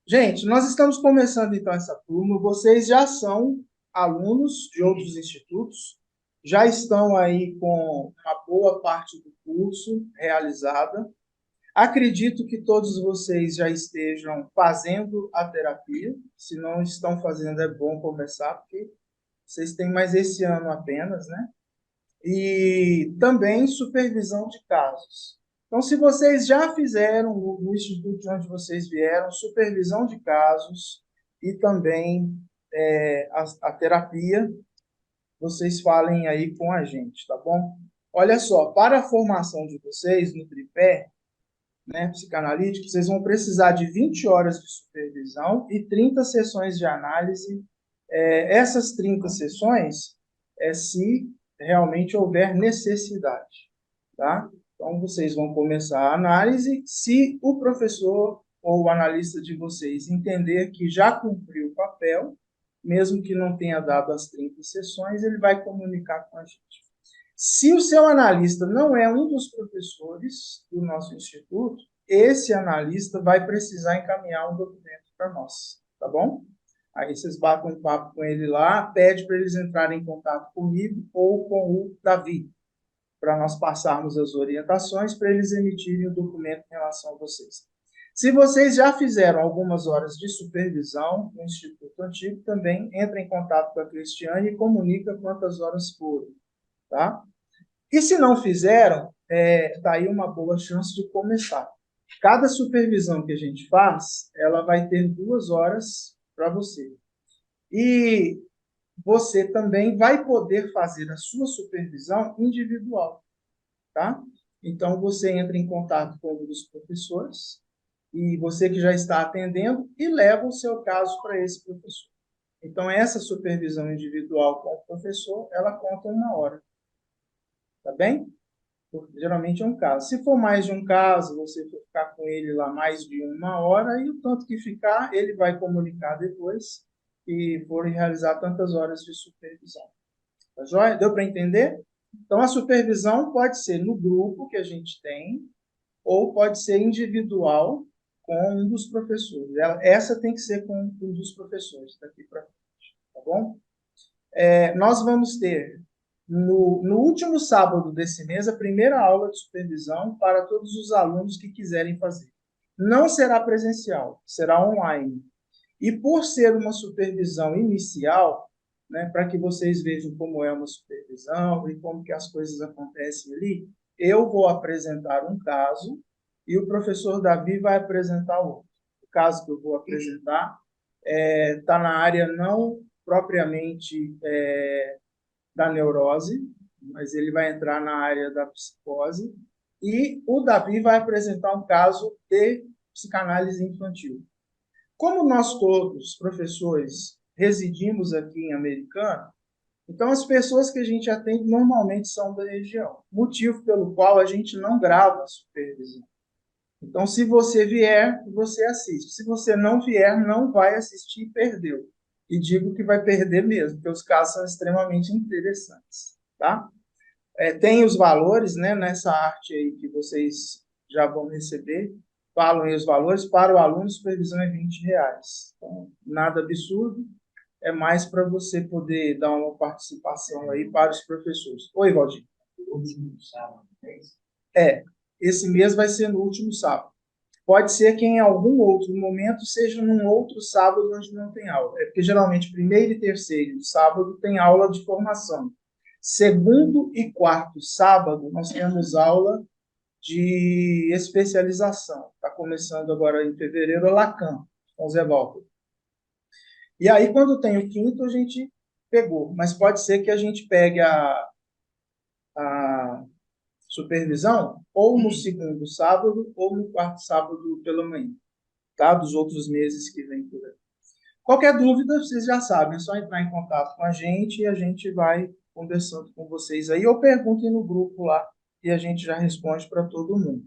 Gente, nós estamos começando então essa turma. Vocês já são alunos de outros institutos, já estão aí com uma boa parte do curso realizada. Acredito que todos vocês já estejam fazendo a terapia. Se não estão fazendo, é bom começar, porque vocês têm mais esse ano apenas, né? E também supervisão de casos. Então, se vocês já fizeram no instituto de onde vocês vieram, supervisão de casos e também a terapia, vocês falem aí com a gente, tá bom? Olha só, para a formação de vocês no tripé, né, psicanalítico, vocês vão precisar de 20 horas de supervisão e 30 sessões de análise. Essas 30 sessões se realmente houver necessidade, tá? Então, vocês vão começar a análise. Se o professor ou o analista de vocês entender que já cumpriu o papel, mesmo que não tenha dado as 30 sessões, ele vai comunicar com a gente. Se o seu analista não é um dos professores do nosso instituto, esse analista vai precisar encaminhar um documento para nós, tá bom? Aí vocês batem um papo com ele lá, pede para eles entrarem em contato comigo ou com o Davi, para nós passarmos as orientações para eles emitirem o documento em relação a vocês. Se vocês já fizeram algumas horas de supervisão no Instituto Antigo, também entre em contato com a Cristiane e comunica quantas horas foram, tá? E se não fizeram, tá aí uma boa chance de começar. Cada supervisão que a gente faz, ela vai ter 2 horas para você. E você também vai poder fazer a sua supervisão individual, tá? Então, você entra em contato com um dos professores, e você que já está atendendo, e leva o seu caso para esse professor. Então, essa supervisão individual com o professor, ela conta 1 hora, tá bem? Porque geralmente é um caso. Se for mais de um caso, você for ficar com ele lá mais de 1 hora, e o tanto que ficar, ele vai comunicar depois que forem realizar tantas horas de supervisão. Tá joia? Deu para entender? Então, a supervisão pode ser no grupo que a gente tem, ou pode ser individual com um dos professores. Essa tem que ser com um dos professores daqui para frente, tá bom? Nós vamos ter, no último sábado desse mês, a primeira aula de supervisão para todos os alunos que quiserem fazer. Não será presencial, será online. E por ser uma supervisão inicial, né, para que vocês vejam como é uma supervisão e como que as coisas acontecem ali, eu vou apresentar um caso e o professor Davi vai apresentar outro. O caso que eu vou apresentar está na área não propriamente da neurose, mas ele vai entrar na área da psicose, e o Davi vai apresentar um caso de psicanálise infantil. Como nós todos, professores, residimos aqui em Americana, então as pessoas que a gente atende normalmente são da região, motivo pelo qual a gente não grava a supervisão. Então, se você vier, você assiste. Se você não vier, não vai assistir e perdeu. E digo que vai perder mesmo, porque os casos são extremamente interessantes, tá? Tem os valores, né, nessa arte aí que vocês já vão receber, falam aí os valores. Para o aluno, supervisão é R$ 20. Então, nada absurdo, é mais para você poder dar uma participação aí para os professores. Oi, Valdir. Último sábado, é isso? Esse mês vai ser no último sábado. Pode ser que em algum outro momento seja num outro sábado onde não tem aula. É porque geralmente primeiro e terceiro sábado tem aula de formação. Segundo e quarto sábado nós temos aula de especialização. Está começando agora em fevereiro a Lacan, com Zé Walter. E aí quando tem o quinto a gente pegou, mas pode ser que a gente pegue a supervisão ou no segundo sábado ou no quarto sábado pela manhã, tá? Dos outros meses que vem por aí. Qualquer dúvida, vocês já sabem, é só entrar em contato com a gente e a gente vai conversando com vocês aí, ou perguntem no grupo lá e a gente já responde para todo mundo.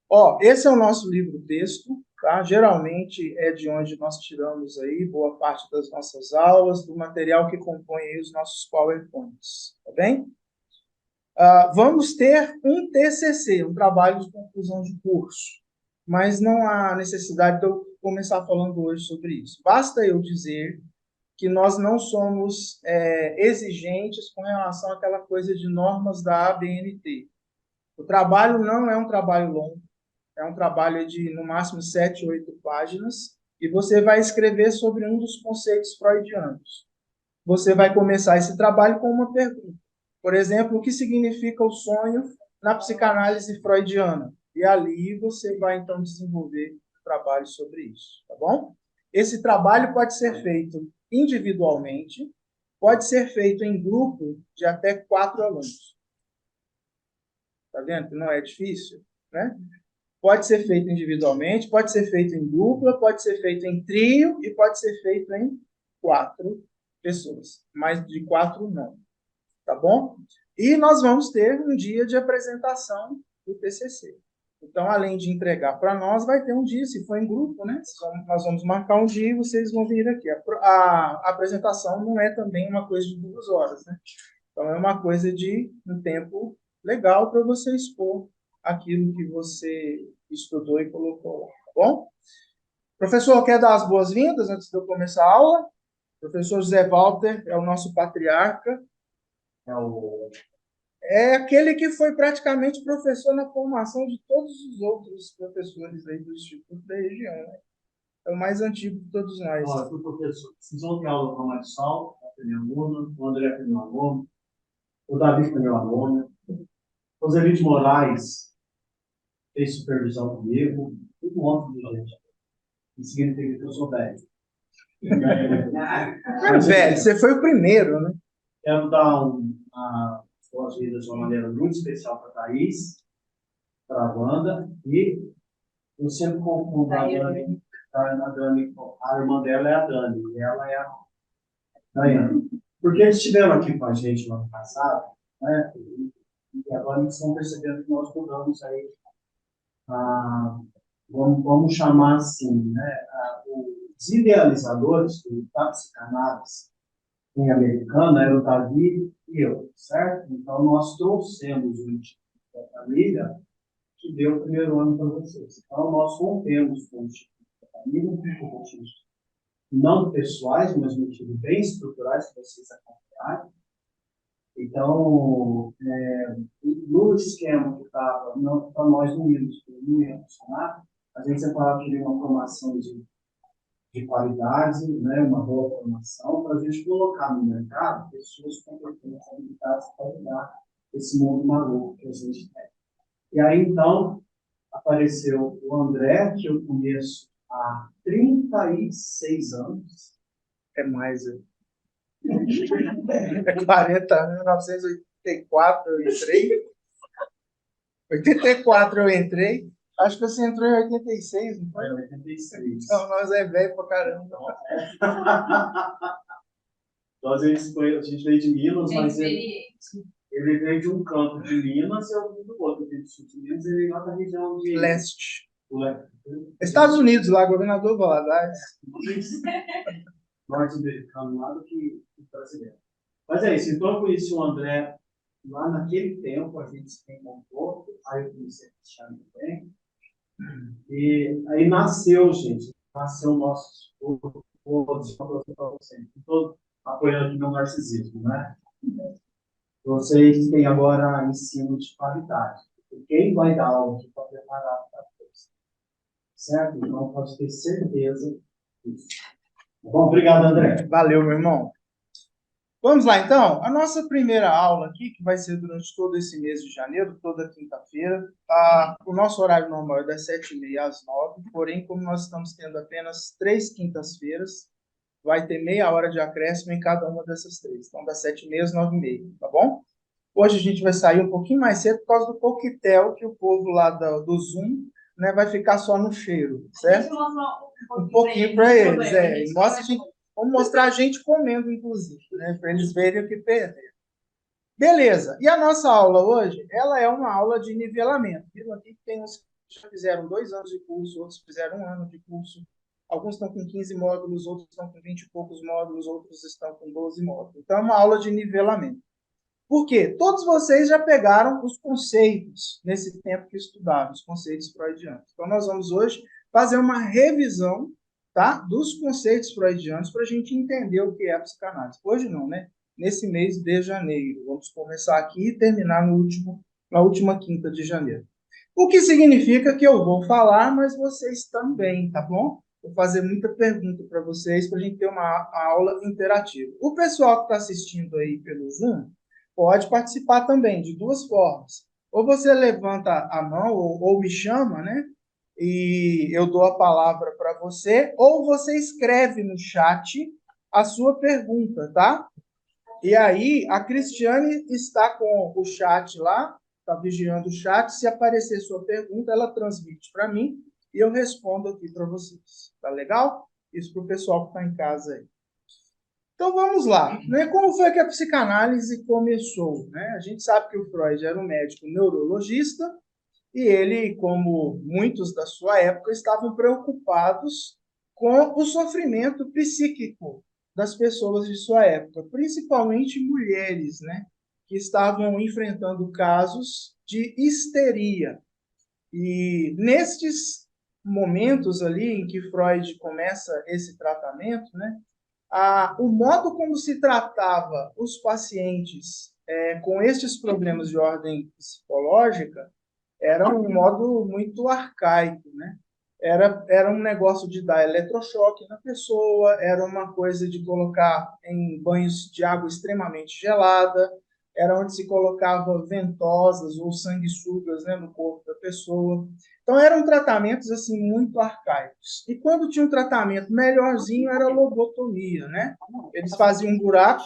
Ó, esse é o nosso livro-texto, tá? Geralmente é de onde nós tiramos aí boa parte das nossas aulas, do material que compõe aí os nossos PowerPoints, tá bem? Vamos ter um TCC, um trabalho de conclusão de curso. mas não há necessidade de eu começar falando hoje sobre isso. Basta eu dizer que nós não somos exigentes com relação àquela coisa de normas da ABNT. O trabalho não é um trabalho longo, é um trabalho de, no máximo, 7, 8 páginas, e você vai escrever sobre um dos conceitos freudianos. Você vai começar esse trabalho com uma pergunta. Por exemplo, o que significa o sonho na psicanálise freudiana? E ali você vai, então, desenvolver um trabalho sobre isso, tá bom? Esse trabalho pode ser feito individualmente, pode ser feito em grupo de até 4 alunos. Tá vendo que não é difícil, né? Pode ser feito individualmente, pode ser feito em dupla, pode ser feito em trio e pode ser feito em 4 pessoas. Mais de 4 não, tá bom? E nós vamos ter um dia de apresentação do TCC. Então, além de entregar para nós, vai ter um dia, se for em grupo, né? Nós vamos marcar um dia e vocês vão vir aqui. A apresentação não é também uma coisa de 2 horas, né? Então, é uma coisa de um tempo legal para você expor aquilo que você estudou e colocou lá, tá bom? Professor, quer dar as boas-vindas antes de eu começar a aula? O professor José Walter é o nosso patriarca. É aquele que foi praticamente professor na formação de todos os outros professores aí do Instituto da região, né? É o mais antigo de todos nós. Olha, fui professor. Fiz ontem aula com a Marisol, que é minha aluna, o André, que é meu aluno, o Davi, que é meu aluno, o Zé de Moraes fez supervisão comigo, tudo um monte de gente. Isso significa que eu sou velho. Velho, você foi o primeiro, né? Quero dar boas-vindas de uma maneira muito especial para a Thaís, para a Wanda, e eu sempre confundo a Dani, a irmã dela é a Dani, e ela é a Daiane. Porque eles estiveram aqui com a gente no ano passado, né? E agora eles estão percebendo que nós mudamos aí, vamos chamar assim, né? Os idealizadores da psicanálise em americana eram o Davi e eu, certo? Então nós trouxemos o Instituto da Família que deu o primeiro ano para vocês. Então nós rompemos com o Instituto da Família por motivos não pessoais, mas motivos bem estruturais que vocês acompanharam. Então, no esquema que estava, para nós não ia funcionar, a gente separava que uma formação de qualidade, né, uma boa formação, para a gente colocar no mercado pessoas competentes, habilitadas para lidar esse mundo maluco que a gente tem. E aí, então, apareceu o André, que eu conheço há 36 anos. É mais. É 40 anos, 1984 eu entrei. 84 eu entrei. Acho que você entrou em 86, não foi? 86. Então, nós é velho pra caramba. Nós, a gente veio de Minas, mas ele veio de um canto de Minas e eu vim do outro, do sul de Minas, ele veio lá da região de Leste. Estados Unidos, lá, governador Valadares. Norte-americano lá do que brasileiro. Mas é isso, então eu conheci o André lá naquele tempo, a gente se reencontrou, aí eu conheci a Cristiane também. E aí nasceu o nosso todos apoiando aqui meu narcisismo, né? Vocês têm agora ensino de qualidade. Quem vai dar aula aqui está preparado para isso. Certo? Então, pode ter certeza disso. Bom, obrigado, André. Valeu, meu irmão. Vamos lá, então. A nossa primeira aula aqui, que vai ser durante todo esse mês de janeiro, toda quinta-feira. O nosso horário normal é das 7h30 às 9h, porém, como nós estamos tendo apenas 3 quintas-feiras, vai ter meia hora de acréscimo em cada uma dessas 3. Então, das 7h30 às 9h30, tá bom? Hoje a gente vai sair um pouquinho mais cedo por causa do coquetel que o povo lá do Zoom, né, vai ficar só no cheiro, certo? Um pouquinho para eles, vamos mostrar a gente comendo, inclusive, né, para eles verem o que perder. Beleza. E a nossa aula hoje, ela é uma aula de nivelamento. Viu? Aqui tem uns que já fizeram 2 anos de curso, outros fizeram 1 ano de curso. Alguns estão com 15 módulos, outros estão com 20 e poucos módulos, outros estão com 12 módulos. Então, é uma aula de nivelamento. Por quê? Todos vocês já pegaram os conceitos nesse tempo que estudaram, os conceitos freudianos. Então, nós vamos hoje fazer uma revisão, tá, dos conceitos freudianos para a gente entender o que é a psicanálise. Hoje não, né? Nesse mês de janeiro. Vamos começar aqui e terminar na última quinta de janeiro. O que significa que eu vou falar, mas vocês também, tá bom? Vou fazer muita pergunta para vocês para a gente ter uma aula interativa. O pessoal que está assistindo aí pelo Zoom pode participar também de duas formas. Ou você levanta a mão ou me chama, né? E eu dou a palavra para você, ou você escreve no chat a sua pergunta, tá? E aí, a Cristiane está com o chat lá, está vigiando o chat. Se aparecer sua pergunta, ela transmite para mim e eu respondo aqui para vocês. Tá legal? Isso para o pessoal que está em casa aí. Então vamos lá, né? Como foi que a psicanálise começou, né? A gente sabe que o Freud era um médico neurologista e ele, como muitos da sua época, estavam preocupados com o sofrimento psíquico das pessoas de sua época, principalmente mulheres, né? Que estavam enfrentando casos de histeria. E nestes momentos ali em que Freud começa esse tratamento, né? O modo como se tratava os pacientes com estes problemas de ordem psicológica era um modo muito arcaico, né? Era um negócio de dar eletrochoque na pessoa, era uma coisa de colocar em banhos de água extremamente gelada, era onde se colocava ventosas ou sanguessugas, né, no corpo da pessoa. Então eram tratamentos assim muito arcaicos. E quando tinha um tratamento melhorzinho era a lobotomia, né? Eles faziam um buraco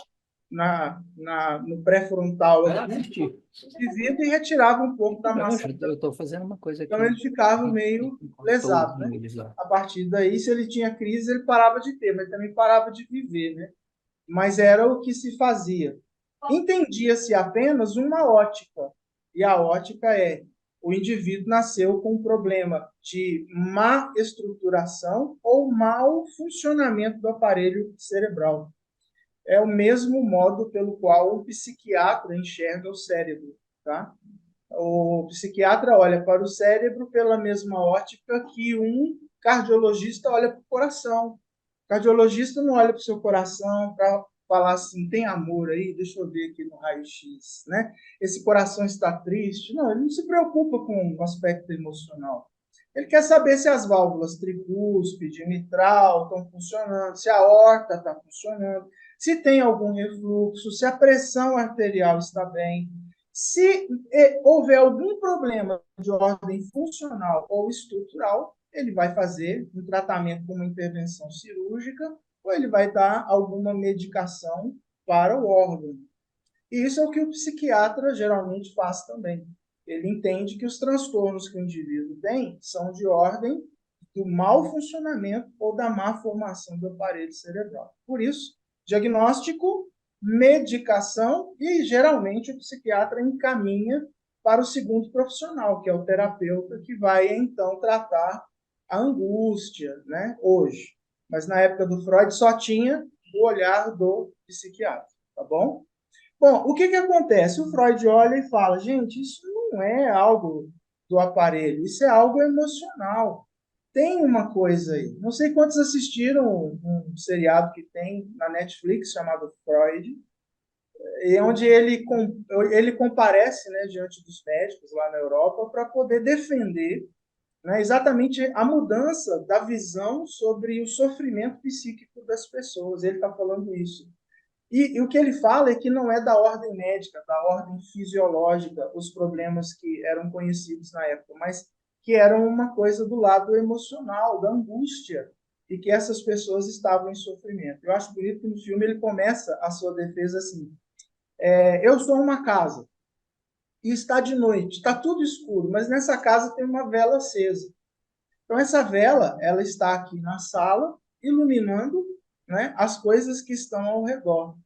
no pré-frontal de vidro e retiravam um pouco da massa. Eu estou fazendo uma coisa aqui. Então ele ficava meio lesado, né? A partir daí, se ele tinha crise, ele parava de ter, mas também parava de viver, né? Mas era o que se fazia. Entendia-se apenas uma ótica. E a ótica é: o indivíduo nasceu com um problema de má estruturação ou mau funcionamento do aparelho cerebral. É o mesmo modo pelo qual o psiquiatra enxerga o cérebro, tá? O psiquiatra olha para o cérebro pela mesma ótica que um cardiologista olha para o coração. O cardiologista não olha para o seu coração para falar assim, tem amor aí? Deixa eu ver aqui no raio-x, né? Esse coração está triste? Não, ele não se preocupa com o aspecto emocional. Ele quer saber se as válvulas tricúspide, mitral estão funcionando, se a aorta está funcionando, se tem algum refluxo, se a pressão arterial está bem. Se houver algum problema de ordem funcional ou estrutural, ele vai fazer um tratamento com uma intervenção cirúrgica ou ele vai dar alguma medicação para o órgão. E isso é o que o psiquiatra geralmente faz também. Ele entende que os transtornos que o indivíduo tem são de ordem do mau funcionamento ou da má formação do aparelho cerebral. Por isso, diagnóstico, medicação e, geralmente, o psiquiatra encaminha para o segundo profissional, que é o terapeuta, que vai, então, tratar a angústia, né, hoje. Mas, na época do Freud, só tinha o olhar do psiquiatra, tá bom? Bom, o que acontece? O Freud olha e fala, gente, isso não é algo do aparelho, isso é algo emocional. Tem uma coisa aí. Não sei quantos assistiram um seriado que tem na Netflix chamado Freud, e onde ele comparece, né, diante dos médicos lá na Europa para poder defender, né, exatamente a mudança da visão sobre o sofrimento psíquico das pessoas. Ele está falando isso. E o que ele fala é que não é da ordem médica, da ordem fisiológica, os problemas que eram conhecidos na época, mas que eram uma coisa do lado emocional, da angústia, e que essas pessoas estavam em sofrimento. Eu acho bonito que no filme ele começa a sua defesa assim: eu sou uma casa, e está de noite, está tudo escuro, mas nessa casa tem uma vela acesa. Então essa vela, ela está aqui na sala, iluminando, né, as coisas que estão ao redor.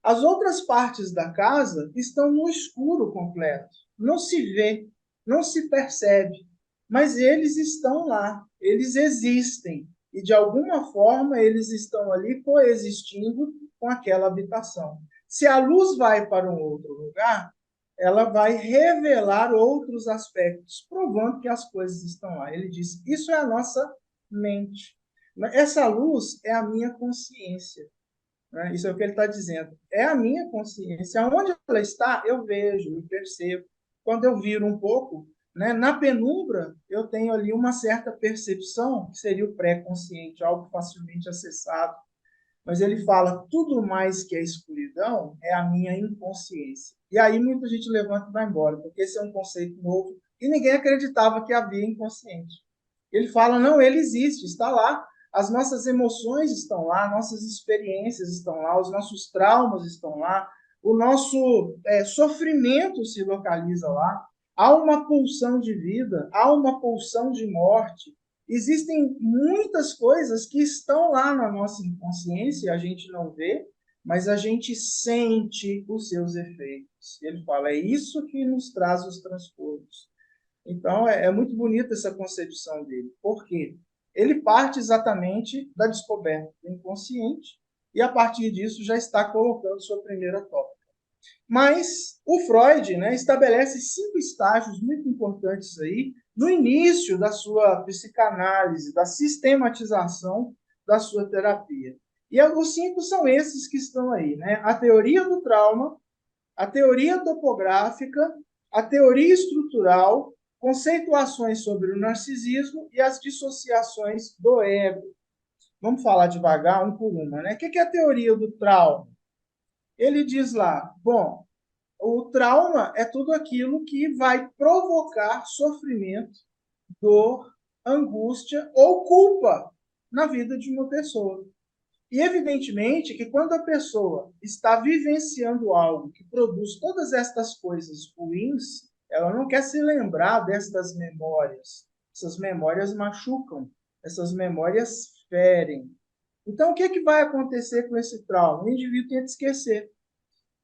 As outras partes da casa estão no escuro completo. Não se vê, não se percebe, mas eles estão lá, eles existem. E, de alguma forma, eles estão ali coexistindo com aquela habitação. Se a luz vai para um outro lugar, ela vai revelar outros aspectos, provando que as coisas estão lá. Ele diz: isso é a nossa mente. Essa luz é a minha consciência. Né? Isso é o que ele está dizendo. É a minha consciência. Onde ela está, eu vejo, eu percebo. Quando eu viro um pouco, né, na penumbra, eu tenho ali uma certa percepção, que seria o pré-consciente, algo facilmente acessado. Mas ele fala, tudo mais que a escuridão é a minha inconsciência. E aí muita gente levanta e vai embora, porque esse é um conceito novo e ninguém acreditava que havia inconsciente. Ele fala, não, ele existe, está lá. As nossas emoções estão lá, nossas experiências estão lá, os nossos traumas estão lá, o nosso sofrimento se localiza lá. Há uma pulsão de vida, há uma pulsão de morte. Existem muitas coisas que estão lá na nossa inconsciência, a gente não vê, mas a gente sente os seus efeitos. Ele fala, é isso que nos traz os transtornos. Então, é muito bonita essa concepção dele. Por quê? Ele parte exatamente da descoberta do inconsciente e, a partir disso, já está colocando sua primeira tópica. Mas o Freud, né, estabelece 5 estágios muito importantes aí no início da sua psicanálise, da sistematização da sua terapia. E os 5 são esses que estão aí, né? A teoria do trauma, a teoria topográfica, a teoria estrutural, conceituações sobre o narcisismo e as dissociações do ego. Vamos falar devagar, um por uma, né? O que é a teoria do trauma? Ele diz lá, bom, o trauma é tudo aquilo que vai provocar sofrimento, dor, angústia ou culpa na vida de uma pessoa. E evidentemente que quando a pessoa está vivenciando algo que produz todas estas coisas ruins, ela não quer se lembrar destas memórias. Essas memórias machucam, essas memórias ferem. Então, o que vai acontecer com esse trauma? O indivíduo tem que esquecer.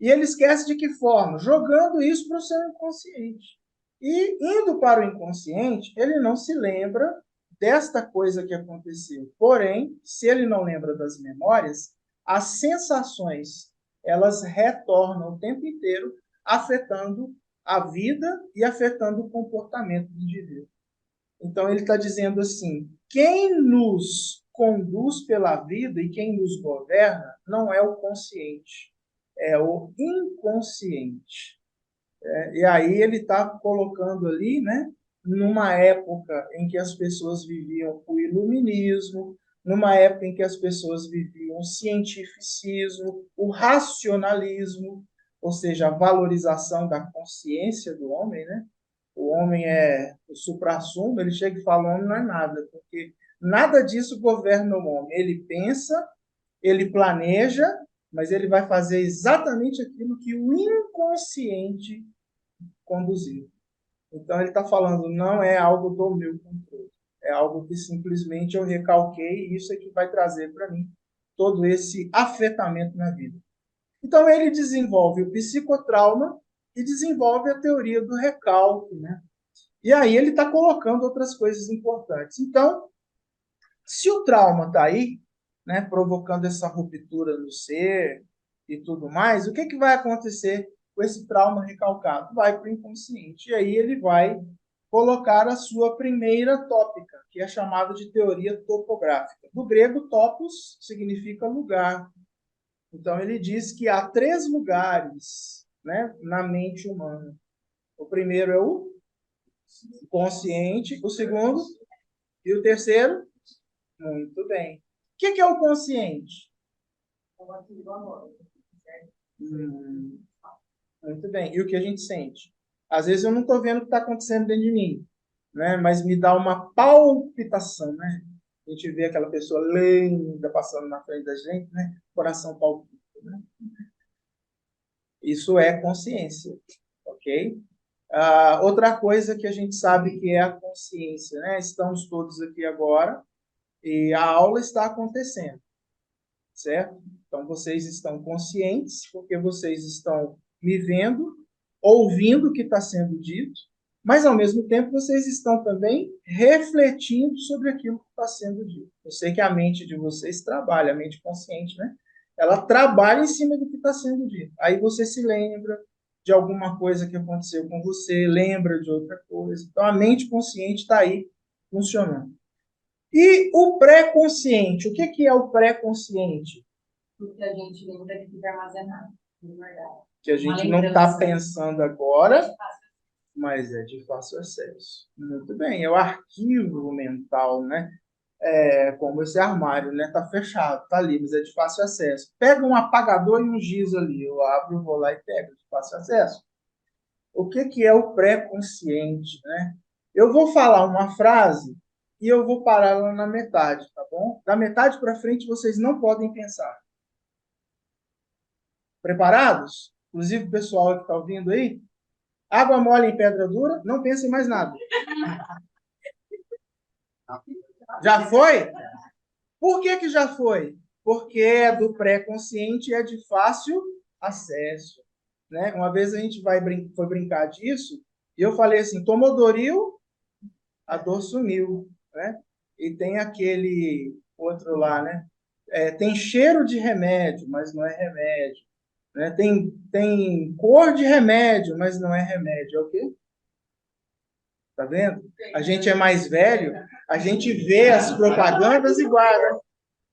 E ele esquece de que forma? Jogando isso para o seu inconsciente. E indo para o inconsciente, ele não se lembra desta coisa que aconteceu. Porém, se ele não lembra das memórias, as sensações elas retornam o tempo inteiro, afetando a vida e afetando o comportamento do indivíduo. Então ele está dizendo assim: quem nos conduz pela vida e quem nos governa não é o consciente, é o inconsciente. E aí ele está colocando ali, né, numa época em que as pessoas viviam o iluminismo, numa época em que as pessoas viviam o cientificismo, o racionalismo, ou seja, a valorização da consciência do homem, né? O homem é o suprassumo, ele chega e fala, o homem não é nada, porque nada disso governa o homem. Ele pensa, ele planeja, mas ele vai fazer exatamente aquilo que o inconsciente conduziu. Então ele está falando, não é algo do meu controle, é algo que simplesmente eu recalquei e isso é que vai trazer para mim todo esse afetamento na vida. Então ele desenvolve o psicotrauma e desenvolve a teoria do recalque, né? E aí ele está colocando outras coisas importantes. Então, se o trauma está aí, né, provocando essa ruptura no ser e tudo mais, o que vai acontecer com esse trauma recalcado? Vai para o inconsciente. E aí ele vai colocar a sua primeira tópica, que é chamada de teoria topográfica. Do grego, topos significa lugar. Então ele diz que há 3 lugares, né, na mente humana. O primeiro é o consciente, o segundo e o terceiro? Muito bem. O que é o consciente? Muito bem. E o que a gente sente? Às vezes eu não estou vendo o que está acontecendo dentro de mim, né? Mas me dá uma palpitação, né? A gente vê aquela pessoa linda passando na frente da gente, né? Coração palpita, né? Isso é consciência, ok? Outra coisa que a gente sabe que é a consciência, né? Estamos todos aqui agora e a aula está acontecendo, certo? Então vocês estão conscientes porque vocês estão me vendo, ouvindo o que está sendo dito, mas ao mesmo tempo vocês estão também refletindo sobre aquilo que está sendo dito. Eu sei que a mente de vocês trabalha, a mente consciente, né? Ela trabalha em cima do que está sendo dito. Aí você se lembra de alguma coisa que aconteceu com você, lembra de outra coisa. Então, a mente consciente está aí funcionando. E o pré-consciente? O que que é o pré-consciente? Porque a gente lembra que fica armazenado, de verdade. Que a gente não está pensando agora, mas é de fácil acesso. Muito bem, é o arquivo mental, né? É como esse armário, né? Tá fechado, tá ali, mas é de fácil acesso. Pega um apagador e um giz ali, eu abro, vou lá e pego, de fácil acesso. O que que é o pré-consciente, né? Eu vou falar uma frase e eu vou parar ela na metade, tá bom? Da metade para frente vocês não podem pensar. Preparados? Inclusive o pessoal que está ouvindo aí, água mole em pedra dura, não pense em mais nada. Já foi? Por que que já foi? Porque é do pré-consciente e é de fácil acesso, né? Uma vez a gente foi brincar disso e eu falei assim, tomou Doril, a dor sumiu, né? E tem aquele outro lá, né? Tem cheiro de remédio, mas não é remédio, né? Tem cor de remédio, mas não é remédio. É o quê? Tá vendo? A gente é mais velho, a gente vê as propagandas e guarda.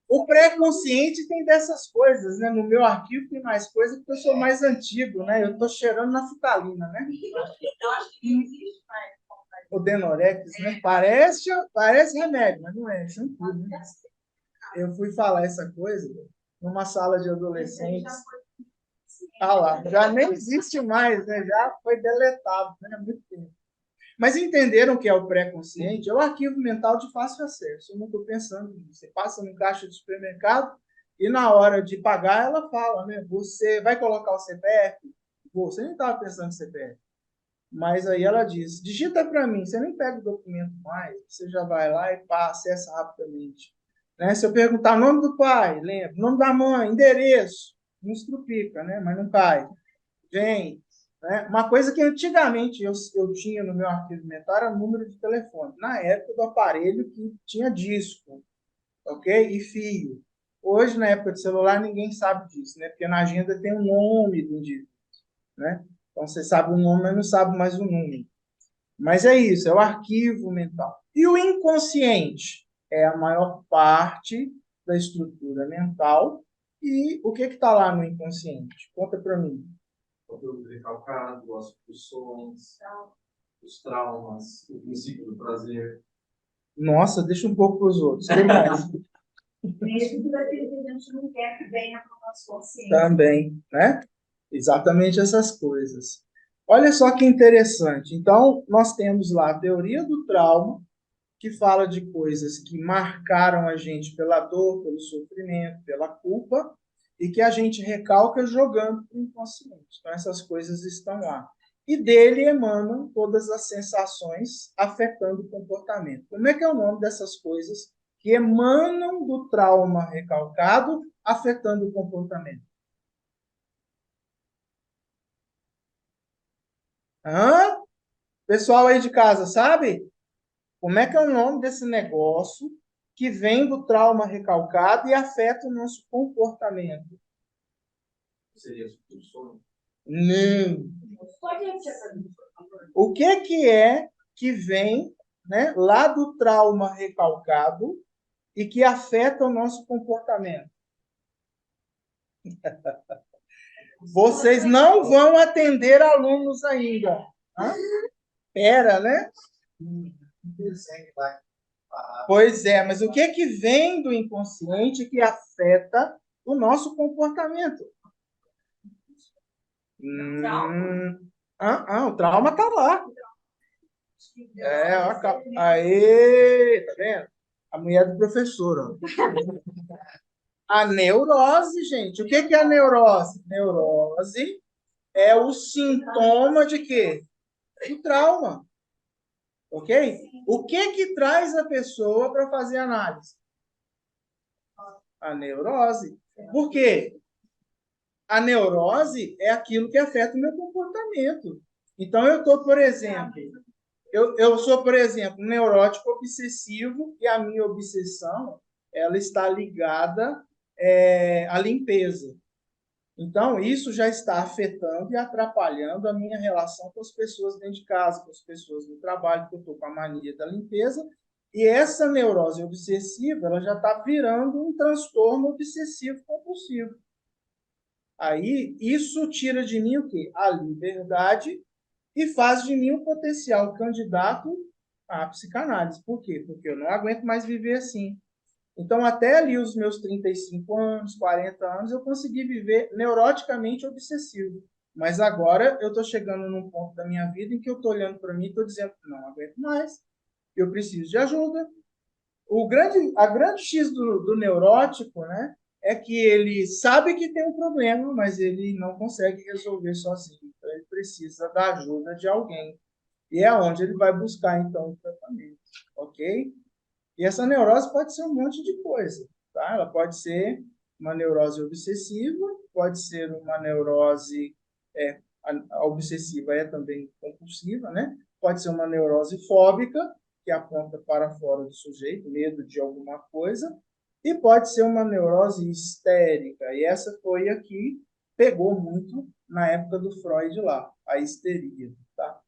O pré-consciente tem dessas coisas, né? No meu arquivo tem mais coisa porque eu sou mais antigo, né? Eu estou cheirando naftalina, né? Eu acho que não existe mais. O Denorex, né? Parece remédio, mas não é, shampoo, né? Eu fui falar essa coisa numa sala de adolescentes. Ah lá, já nem existe mais, né? Já foi deletado, né? Há muito tempo. Mas entenderam que é o pré-consciente? É o arquivo mental de fácil acesso. Eu não estou pensando nisso. Você passa no caixa de supermercado e na hora de pagar ela fala, né? Você vai colocar o CPF? Você nem estava pensando no CPF. Mas aí ela diz, digita para mim, você nem pega o documento mais, você já vai lá e acessa rapidamente. Né? Se eu perguntar o nome do pai, lembra, nome da mãe, endereço, não estrupica, né? Mas não cai. Vem. Né? Uma coisa que antigamente eu tinha no meu arquivo mental era número de telefone. Na época do aparelho que tinha disco, ok? E fio. Hoje, na época de celular, ninguém sabe disso, né? Porque na agenda tem o nome do indivíduo, né? Então, você sabe o nome, mas não sabe mais o número. Mas é isso, é o arquivo mental. E o inconsciente é a maior parte da estrutura mental. E o que está lá no inconsciente? Conta para mim. Conteúdo recalcado, as pulsões, os traumas, o princípio do prazer. Nossa, deixa um pouco para os outros. Tem mais? Mesmo tudo aquilo que a gente não quer que venha para o nosso consciente. Também, né? Exatamente essas coisas. Olha só que interessante. Então, nós temos lá a teoria do trauma, que fala de coisas que marcaram a gente pela dor, pelo sofrimento, pela culpa, e que a gente recalca jogando para o inconsciente. Então, essas coisas estão lá. E dele emanam todas as sensações afetando o comportamento. Como é que é o nome dessas coisas que emanam do trauma recalcado, afetando o comportamento? Hã? Pessoal aí de casa, sabe? Como é que é o nome desse negócio que vem do trauma recalcado e afeta o nosso comportamento? Seria as pulsões. Não. Pode repetir para mim, por favor? O que é que vem, né, lá do trauma recalcado e que afeta o nosso comportamento? Vocês não vão atender alunos ainda. Hã? Pera, né? Pois é, mas o que que vem do inconsciente que afeta o nosso comportamento? O trauma está lá. Aê, tá vendo? A mulher do professor, ó. A neurose, gente. O que que é a neurose? Neurose é o sintoma de quê? Do trauma. Ok? O que que traz a pessoa para fazer análise? A neurose. Por quê? A neurose é aquilo que afeta o meu comportamento. Então, eu estou, por exemplo, eu sou, por exemplo, um neurótico obsessivo e a minha obsessão ela está ligada a limpeza. Então, isso já está afetando e atrapalhando a minha relação com as pessoas dentro de casa, com as pessoas no trabalho, porque eu estou com a mania da limpeza. E essa neurose obsessiva, ela já está virando um transtorno obsessivo-compulsivo. Aí, isso tira de mim o quê? A liberdade e faz de mim um potencial candidato à psicanálise. Por quê? Porque eu não aguento mais viver assim. Então, até ali os meus 35 anos, 40 anos, eu consegui viver neuroticamente obsessivo. Mas agora eu estou chegando num ponto da minha vida em que eu estou olhando para mim e estou dizendo que não aguento mais, eu preciso de ajuda. A grande X do neurótico, né, é que ele sabe que tem um problema, mas ele não consegue resolver sozinho. Então, ele precisa da ajuda de alguém. E é onde ele vai buscar, então, o tratamento. Ok? E essa neurose pode ser um monte de coisa. Tá? Ela pode ser uma neurose obsessiva, pode ser uma neurose... a obsessiva é também compulsiva, né? Pode ser uma neurose fóbica, que aponta para fora do sujeito, medo de alguma coisa, e pode ser uma neurose histérica. E essa foi a que pegou muito na época do Freud lá, a histeria. Tá?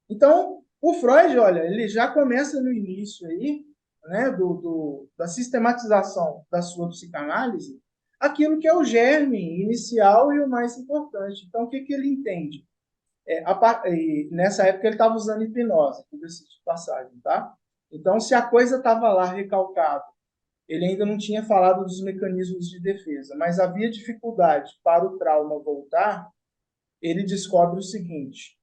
Então, o Freud, olha, ele já começa no início aí, né, da sistematização da sua psicanálise, aquilo que é o germe inicial e o mais importante. Então, o que ele entende? Nessa época ele estava usando hipnose, diga-se de passagem, tá? Então, se a coisa estava lá recalcada, ele ainda não tinha falado dos mecanismos de defesa, mas havia dificuldade para o trauma voltar, ele descobre o seguinte: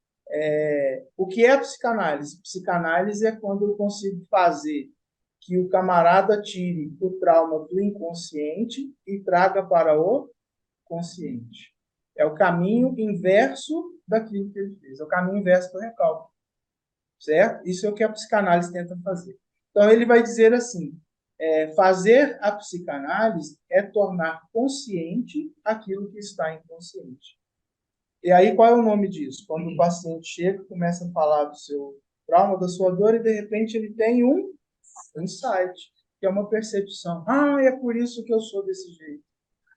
o que é a psicanálise? Psicanálise é quando eu consigo fazer que o camarada tire o trauma do inconsciente e traga para o consciente. É o caminho inverso daquilo que ele fez. É o caminho inverso do recalque. Certo? Isso é o que a psicanálise tenta fazer. Então, ele vai dizer assim, fazer a psicanálise é tornar consciente aquilo que está inconsciente. E aí, qual é o nome disso? Quando o paciente chega, começa a falar do seu trauma, da sua dor, e de repente ele tem um insight, que é uma percepção. Ah, é por isso que eu sou desse jeito.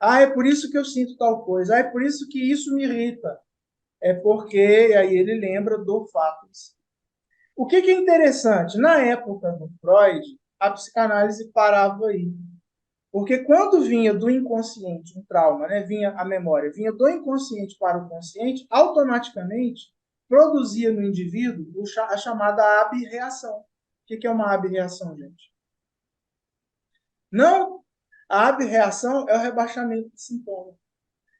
Ah, é por isso que eu sinto tal coisa. Ah, é por isso que isso me irrita. É porque aí ele lembra do fato. O que é interessante? Na época do Freud, a psicanálise parava aí. Porque quando vinha do inconsciente um trauma, né, vinha a memória, vinha do inconsciente para o consciente, automaticamente produzia no indivíduo a chamada abreação. O que é uma abreação, gente? Não, a abreação é o rebaixamento de sintoma.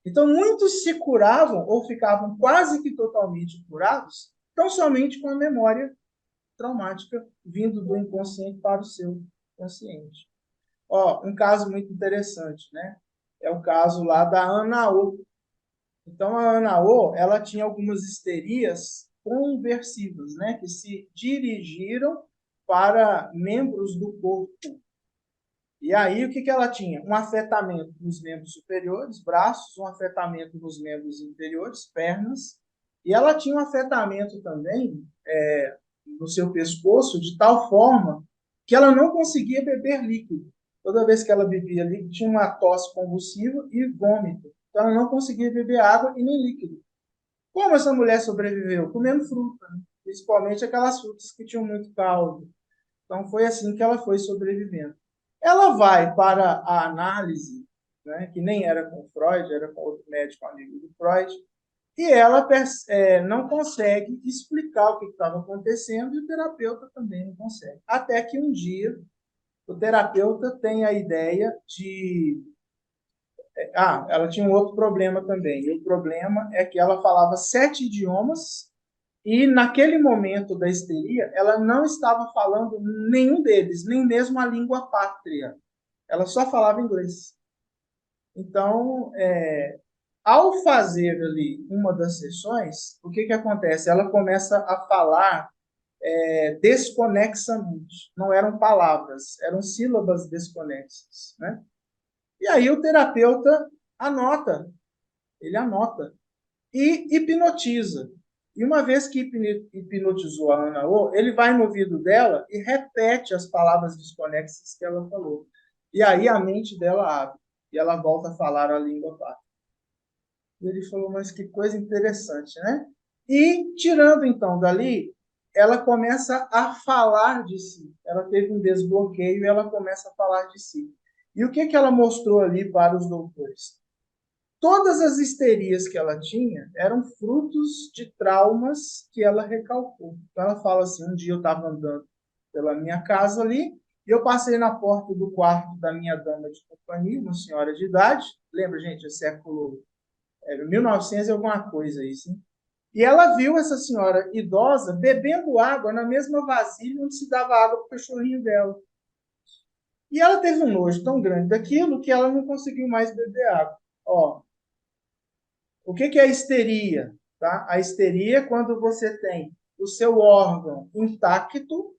Então, muitos se curavam ou ficavam quase que totalmente curados, tão somente com a memória traumática vindo do inconsciente para o seu consciente. Um caso muito interessante, né? É o caso lá da Ana O. Então, a Ana O, ela tinha algumas histerias conversivas, né? Que se dirigiram para membros do corpo. E aí, o que ela tinha? Um afetamento nos membros superiores, braços, um afetamento nos membros inferiores, pernas, e ela tinha um afetamento também no seu pescoço, de tal forma que ela não conseguia beber líquido. Toda vez que ela bebia líquido, tinha uma tosse convulsiva e vômito. Então, ela não conseguia beber água e nem líquido. Como essa mulher sobreviveu? Comendo fruta, né? Principalmente aquelas frutas que tinham muito caldo. Então, foi assim que ela foi sobrevivendo. Ela vai para a análise, né, que nem era com Freud, era com outro médico amigo do Freud, e ela não consegue explicar o que estava acontecendo, e o terapeuta também não consegue. Até que um dia, o terapeuta tem a ideia de... ela tinha um outro problema também, e o problema é que ela falava 7 idiomas, e naquele momento da histeria, ela não estava falando nenhum deles, nem mesmo a língua pátria. Ela só falava inglês. Então, ao fazer ali uma das sessões, o que acontece? Ela começa a falar desconexamente. Não eram palavras, eram sílabas desconexas. Né? E aí o terapeuta anota, ele anota e hipnotiza. E uma vez que hipnotizou a Ana O, ele vai no ouvido dela e repete as palavras desconexas que ela falou. E aí a mente dela abre. e ela volta a falar a língua pátria. E ele falou, mas que coisa interessante, né? E, tirando então dali, ela começa a falar de si. Ela teve um desbloqueio e ela começa a falar de si. E o que que ela mostrou ali para os doutores? Todas as histerias que ela tinha eram frutos de traumas que ela recalcou. Então ela fala assim, um dia eu estava andando pela minha casa ali, e eu passei na porta do quarto da minha dama de companhia, uma senhora de idade, lembra, gente, é século 1900 e alguma coisa isso, hein? E ela viu essa senhora idosa bebendo água na mesma vasilha onde se dava água para o cachorrinho dela. E ela teve um nojo tão grande daquilo que ela não conseguiu mais beber água. Ó, o que é a histeria? Tá? A histeria é quando você tem o seu órgão intacto,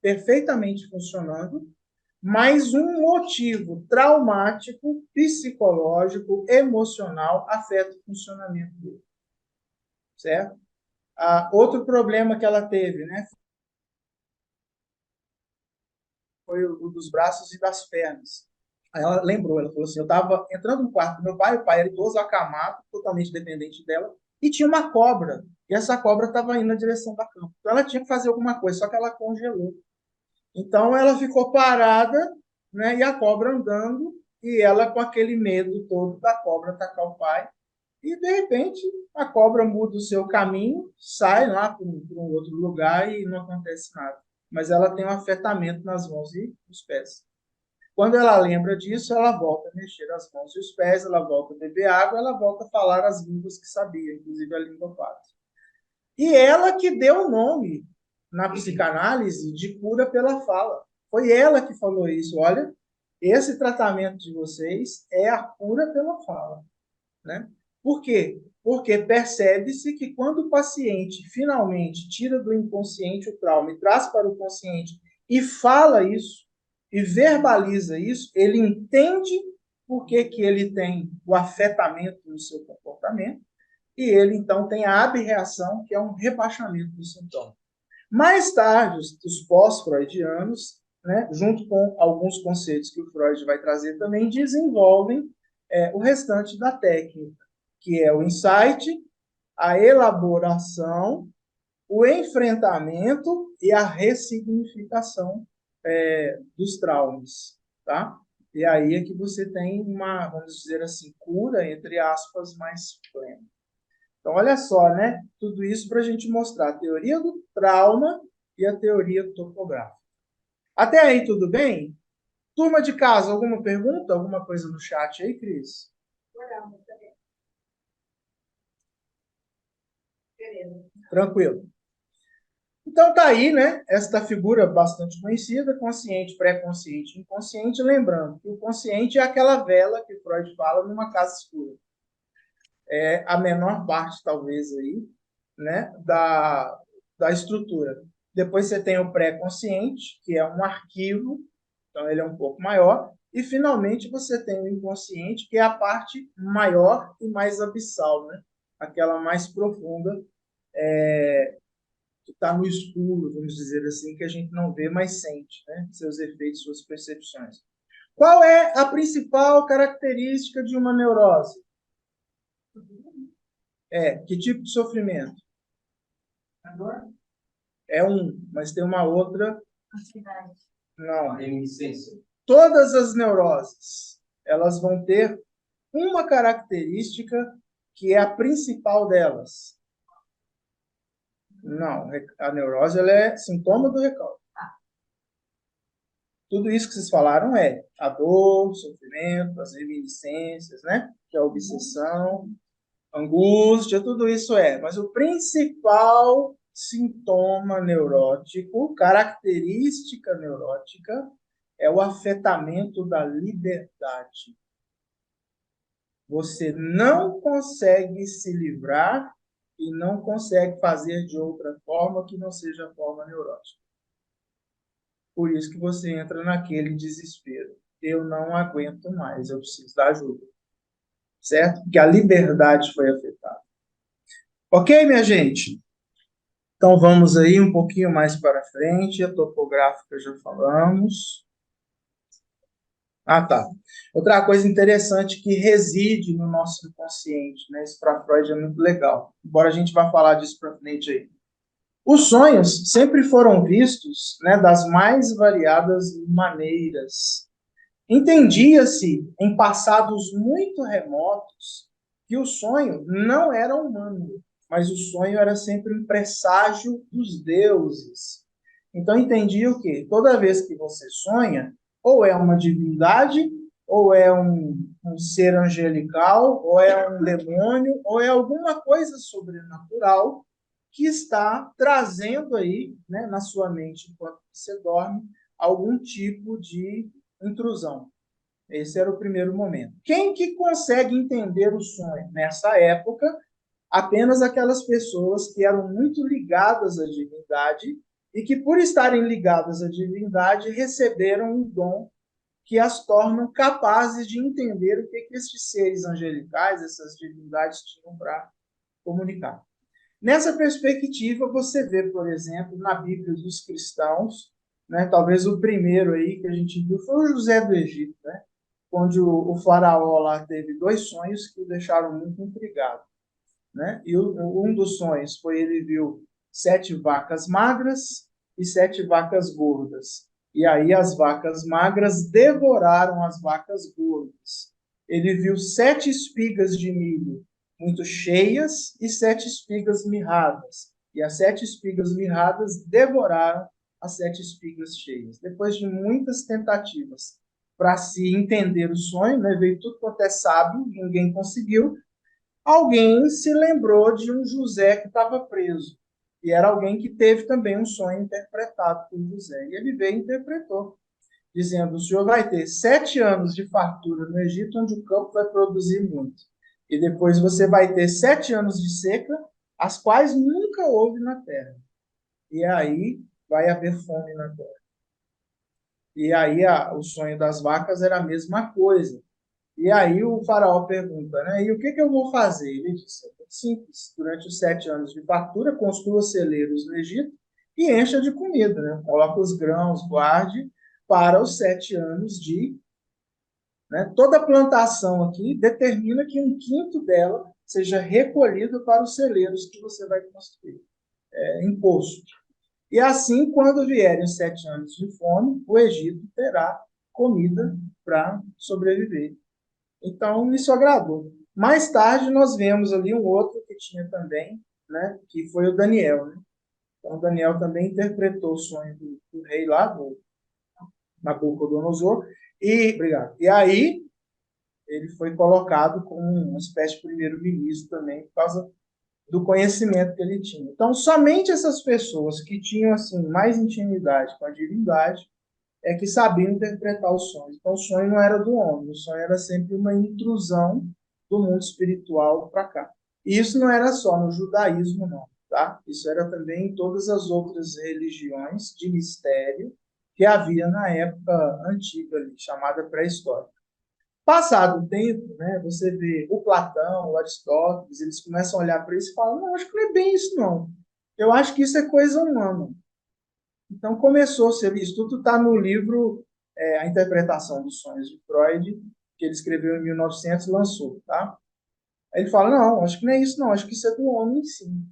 perfeitamente funcionando, mas um motivo traumático, psicológico, emocional afeta o funcionamento dele. Certo? Outro problema que ela teve, né, foi o dos braços e das pernas. Aí ela lembrou, ela falou assim, eu estava entrando no quarto do meu pai, o pai era idoso, acamado, totalmente dependente dela, e tinha uma cobra, e essa cobra estava indo na direção da cama. Então ela tinha que fazer alguma coisa, só que ela congelou. Então ela ficou parada, né, e a cobra andando, e ela com aquele medo todo da cobra atacar o pai. E, de repente, a cobra muda o seu caminho, sai lá para um outro lugar e não acontece nada. Mas ela tem um afetamento nas mãos e nos pés. Quando ela lembra disso, ela volta a mexer as mãos e os pés, ela volta a beber água, ela volta a falar as línguas que sabia, inclusive a língua pátria. E ela que deu o nome na psicanálise de cura pela fala. Foi ela que falou isso. Olha, esse tratamento de vocês é a cura pela fala. Né? Por quê? Porque percebe-se que quando o paciente finalmente tira do inconsciente o trauma e traz para o consciente e fala isso, e verbaliza isso, ele entende por que ele tem o afetamento no seu comportamento, e ele então tem a abreação, que é um rebaixamento do sintoma. Mais tarde, os pós-freudianos, né, junto com alguns conceitos que o Freud vai trazer também, desenvolvem o restante da técnica, que é o insight, a elaboração, o enfrentamento e a ressignificação dos traumas, tá? E aí é que você tem uma, vamos dizer assim, cura, entre aspas, mais plena. Então, olha só, né? Tudo isso para a gente mostrar a teoria do trauma e a teoria topográfica. Até aí, tudo bem? Turma de casa, alguma pergunta? Alguma coisa no chat aí, Cris? Tranquilo. Então tá aí, né? Esta figura bastante conhecida, consciente, pré-consciente, inconsciente, lembrando que o consciente é aquela vela que Freud fala numa casa escura. É a menor parte, talvez, aí, né, da estrutura. Depois você tem o pré-consciente, que é um arquivo, então ele é um pouco maior, e finalmente você tem o inconsciente, que é a parte maior e mais abissal, né? Aquela mais profunda, que está no escuro, vamos dizer assim, que a gente não vê, mas sente, né? Seus efeitos, suas percepções. Qual é a principal característica de uma neurose? Que tipo de sofrimento? É mas tem uma outra. Não. A reminiscência. Todas as neuroses, elas vão ter uma característica que é a principal delas. Não, a neurose ela é sintoma do recalque. Tudo isso que vocês falaram é a dor, o sofrimento, as reminiscências, né? Que é a obsessão, angústia, tudo isso é. Mas o principal sintoma neurótico, característica neurótica, é o afetamento da liberdade. Você não consegue se livrar e não consegue fazer de outra forma que não seja a forma neurótica. Por isso que você entra naquele desespero. Eu não aguento mais, eu preciso da ajuda. Certo? Porque a liberdade foi afetada. Ok, minha gente? Então vamos aí um pouquinho mais para frente. A topográfica já falamos. Ah, tá. Outra coisa interessante que reside no nosso inconsciente, né? Isso para Freud é muito legal. Embora a gente vá falar disso para frente aí. Os sonhos sempre foram vistos, né, das mais variadas maneiras. Entendia-se, em passados muito remotos, que o sonho não era humano, mas o sonho era sempre um presságio dos deuses. Então entendia o quê? Toda vez que você sonha, ou é uma divindade, ou é um ser angelical, ou é um demônio, ou é alguma coisa sobrenatural que está trazendo aí, né, na sua mente, enquanto você dorme, algum tipo de intrusão. Esse era o primeiro momento. Quem que consegue entender o sonho? Nessa época, apenas aquelas pessoas que eram muito ligadas à divindade e que, por estarem ligadas à divindade, receberam um dom que as tornam capazes de entender o que esses seres angelicais, essas divindades, tinham para comunicar. Nessa perspectiva, você vê, por exemplo, na Bíblia dos cristãos, né, talvez o primeiro aí que a gente viu foi o José do Egito, né, onde o faraó lá teve dois sonhos que o deixaram muito intrigado. Né? E um dos sonhos foi ele viu 7 vacas magras e 7 vacas gordas. E aí as vacas magras devoraram as vacas gordas. Ele viu 7 espigas de milho muito cheias e 7 espigas mirradas. E as 7 espigas mirradas devoraram as 7 espigas cheias. Depois de muitas tentativas para se entender o sonho, né, veio tudo quanto é sábio, ninguém conseguiu. Alguém se lembrou de um José que estava preso. E era alguém que teve também um sonho interpretado por José. E ele veio e interpretou, dizendo: o senhor vai ter 7 anos de fartura no Egito, onde o campo vai produzir muito. E depois você vai ter 7 anos de seca, as quais nunca houve na terra. E aí vai haver fome na terra. E aí o sonho das vacas era a mesma coisa. E aí o faraó pergunta, né? E o que eu vou fazer? Ele disse: é muito simples. Durante os 7 anos de fartura, construa celeiros no Egito e encha de comida, né? Coloca os grãos, guarde para os 7 anos de... Né? Toda plantação aqui determina que um quinto dela seja recolhido para os celeiros que você vai construir. É imposto. E assim, quando vierem os 7 anos de fome, o Egito terá comida para sobreviver. Então, isso agradou. Mais tarde, nós vemos ali um outro que tinha também, né, que foi o Daniel. Né? Então, o Daniel também interpretou o sonho do rei lá, do Nabucodonosor, obrigado. E aí, ele foi colocado como uma espécie de primeiro-ministro também, por causa do conhecimento que ele tinha. Então, somente essas pessoas que tinham assim mais intimidade com a divindade é que sabiam interpretar os sonhos. Então, o sonho não era do homem, o sonho era sempre uma intrusão do mundo espiritual para cá. E isso não era só no judaísmo, não, tá? Isso era também em todas as outras religiões de mistério que havia na época antiga, ali, chamada pré-histórica. Passado o tempo, né, você vê o Platão, o Aristóteles, eles começam a olhar para isso e falam: não, acho que não é bem isso, não. Eu acho que isso é coisa humana. Então começou-se ali, isso tudo está no livro A Interpretação dos Sonhos de Freud, que ele escreveu em 1900 e lançou, tá? Aí ele fala: não, acho que não é isso, não, acho que isso é do homem, sim.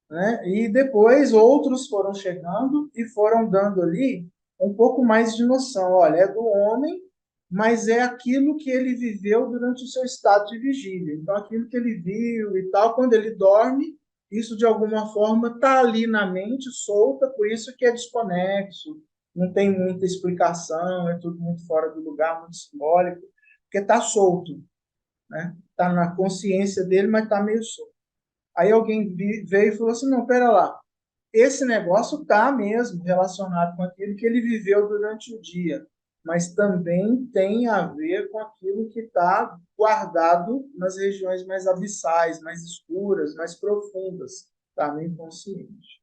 Né? E depois outros foram chegando e foram dando ali um pouco mais de noção. Olha, é do homem, mas é aquilo que ele viveu durante o seu estado de vigília. Então, aquilo que ele viu e tal, quando ele dorme, isso de alguma forma está ali na mente, solta, por isso que é desconexo, não tem muita explicação, é tudo muito fora do lugar, muito simbólico, porque está solto, né? Está na consciência dele, mas está meio solto. Aí alguém veio e falou assim: não, pera lá, esse negócio está mesmo relacionado com aquilo que ele viveu durante o dia, mas também tem a ver com aquilo que está guardado nas regiões mais abissais, mais escuras, mais profundas, está no inconsciente.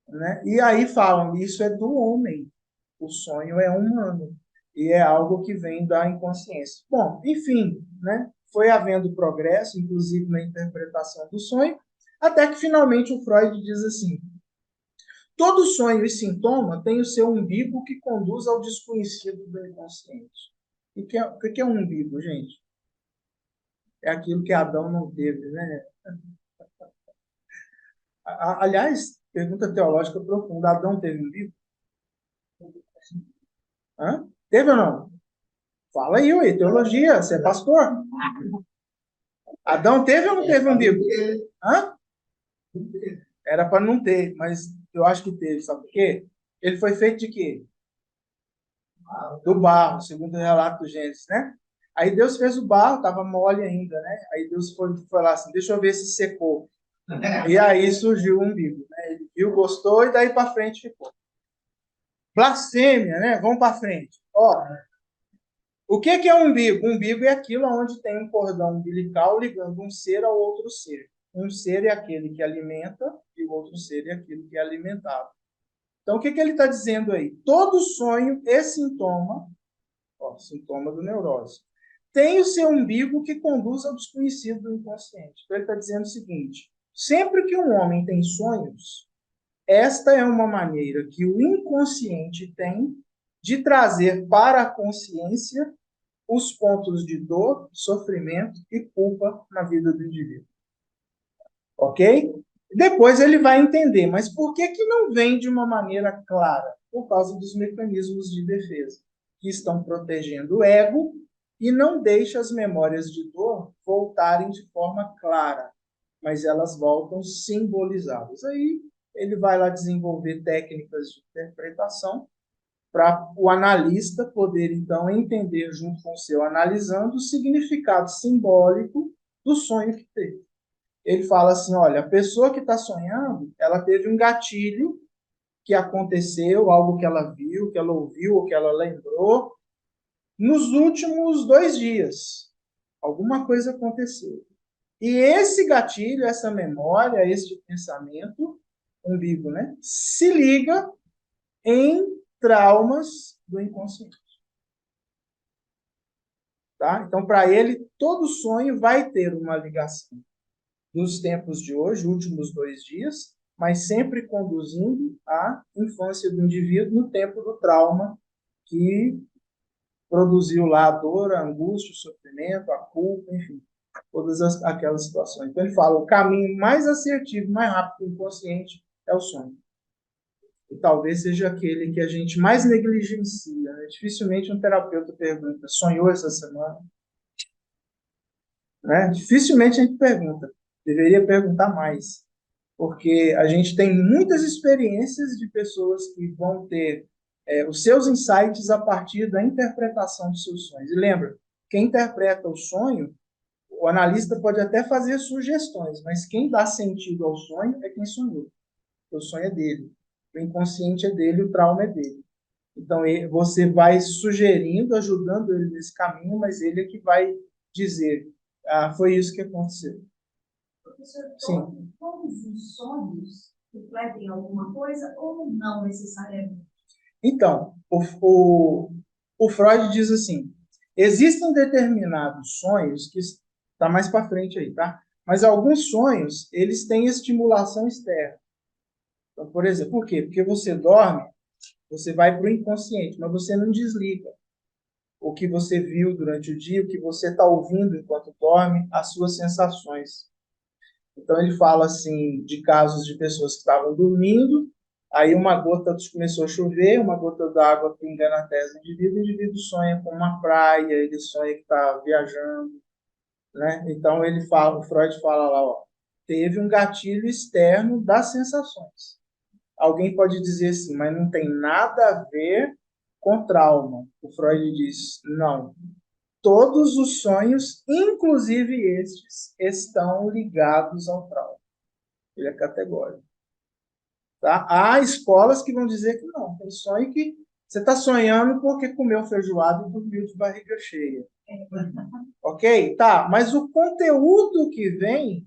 Né? E aí falam: isso é do homem, o sonho é humano, e é algo que vem da inconsciência. Bom, enfim, né? Foi havendo progresso, inclusive na interpretação do sonho, até que finalmente o Freud diz assim: todo sonho e sintoma tem o seu umbigo que conduz ao desconhecido do inconsciente. O que é um umbigo, gente? É aquilo que Adão não teve, né? Aliás, pergunta teológica profunda. Adão teve umbigo? Hã? Teve ou não? Fala aí, ué, teologia, você é pastor? Adão teve ou não teve umbigo? Hã? Era para não ter, mas eu acho que teve, sabe por quê? Ele foi feito de quê? Do barro, segundo o relato do Gênesis, né? Aí Deus fez o barro, estava mole ainda, né? Aí Deus foi lá assim, deixa eu ver se secou. E aí surgiu o umbigo, né? Ele viu, gostou e daí para frente ficou. Blasfêmia, né? Vamos para frente. Ó, o que é um umbigo? Um umbigo é aquilo onde tem um cordão umbilical ligando um ser ao outro ser. Um ser é aquele que alimenta e o outro ser é aquele que é alimentado. Então, o que ele está dizendo aí? Todo sonho e sintoma, ó, sintoma do neurose, tem o seu umbigo que conduz ao desconhecido do inconsciente. Então, ele está dizendo o seguinte: sempre que um homem tem sonhos, esta é uma maneira que o inconsciente tem de trazer para a consciência os pontos de dor, sofrimento e culpa na vida do indivíduo. Ok? Depois ele vai entender, mas por que não vem de uma maneira clara? Por causa dos mecanismos de defesa, que estão protegendo o ego e não deixam as memórias de dor voltarem de forma clara, mas elas voltam simbolizadas. Aí ele vai lá desenvolver técnicas de interpretação para o analista poder, então, entender, junto com o seu analisando, o significado simbólico do sonho que teve. Ele fala assim, olha, a pessoa que está sonhando, ela teve um gatilho que aconteceu, algo que ela viu, que ela ouviu, ou que ela lembrou, nos últimos 2 dias. Alguma coisa aconteceu. E esse gatilho, essa memória, este pensamento, umbigo, né, se liga em traumas do inconsciente. Tá? Então, para ele, todo sonho vai ter uma ligação dos tempos de hoje, últimos 2 dias, mas sempre conduzindo à infância do indivíduo no tempo do trauma que produziu lá a dor, a angústia, o sofrimento, a culpa, enfim, todas aquelas situações. Então ele fala, o caminho mais assertivo, mais rápido do inconsciente é o sonho. E talvez seja aquele que a gente mais negligencia. Né? Dificilmente um terapeuta pergunta, sonhou essa semana? Né? Dificilmente a gente pergunta. Deveria perguntar mais. Porque a gente tem muitas experiências de pessoas que vão ter os seus insights a partir da interpretação dos seus sonhos. E lembra, quem interpreta o sonho, o analista pode até fazer sugestões, mas quem dá sentido ao sonho é quem sonhou. O sonho é dele. O inconsciente é dele, o trauma é dele. Então, você vai sugerindo, ajudando ele nesse caminho, mas ele é que vai dizer, foi isso que aconteceu. Professor, Sim. todos os sonhos refletem alguma coisa ou não necessariamente? Então, o Freud diz assim, existem determinados sonhos, que está mais para frente aí, tá? Mas alguns sonhos, eles têm estimulação externa. Então, por exemplo, por quê? Porque você dorme, você vai para o inconsciente, mas você não desliga o que você viu durante o dia, o que você está ouvindo enquanto dorme, as suas sensações. Então, ele fala assim de casos de pessoas que estavam dormindo, aí uma gota começou a chover, uma gota d'água pinga na testa do indivíduo, o indivíduo sonha com uma praia, ele sonha que está viajando, né? Então, ele fala, o Freud fala lá, ó, teve um gatilho externo das sensações. Alguém pode dizer assim, mas não tem nada a ver com trauma. O Freud diz, não. Todos os sonhos, inclusive estes, estão ligados ao trauma. Ele é categórico. Tá? Há escolas que vão dizer que não. Tem sonho que você está sonhando porque comeu feijoada e dormiu de barriga cheia. Ok? Tá, mas o conteúdo que vem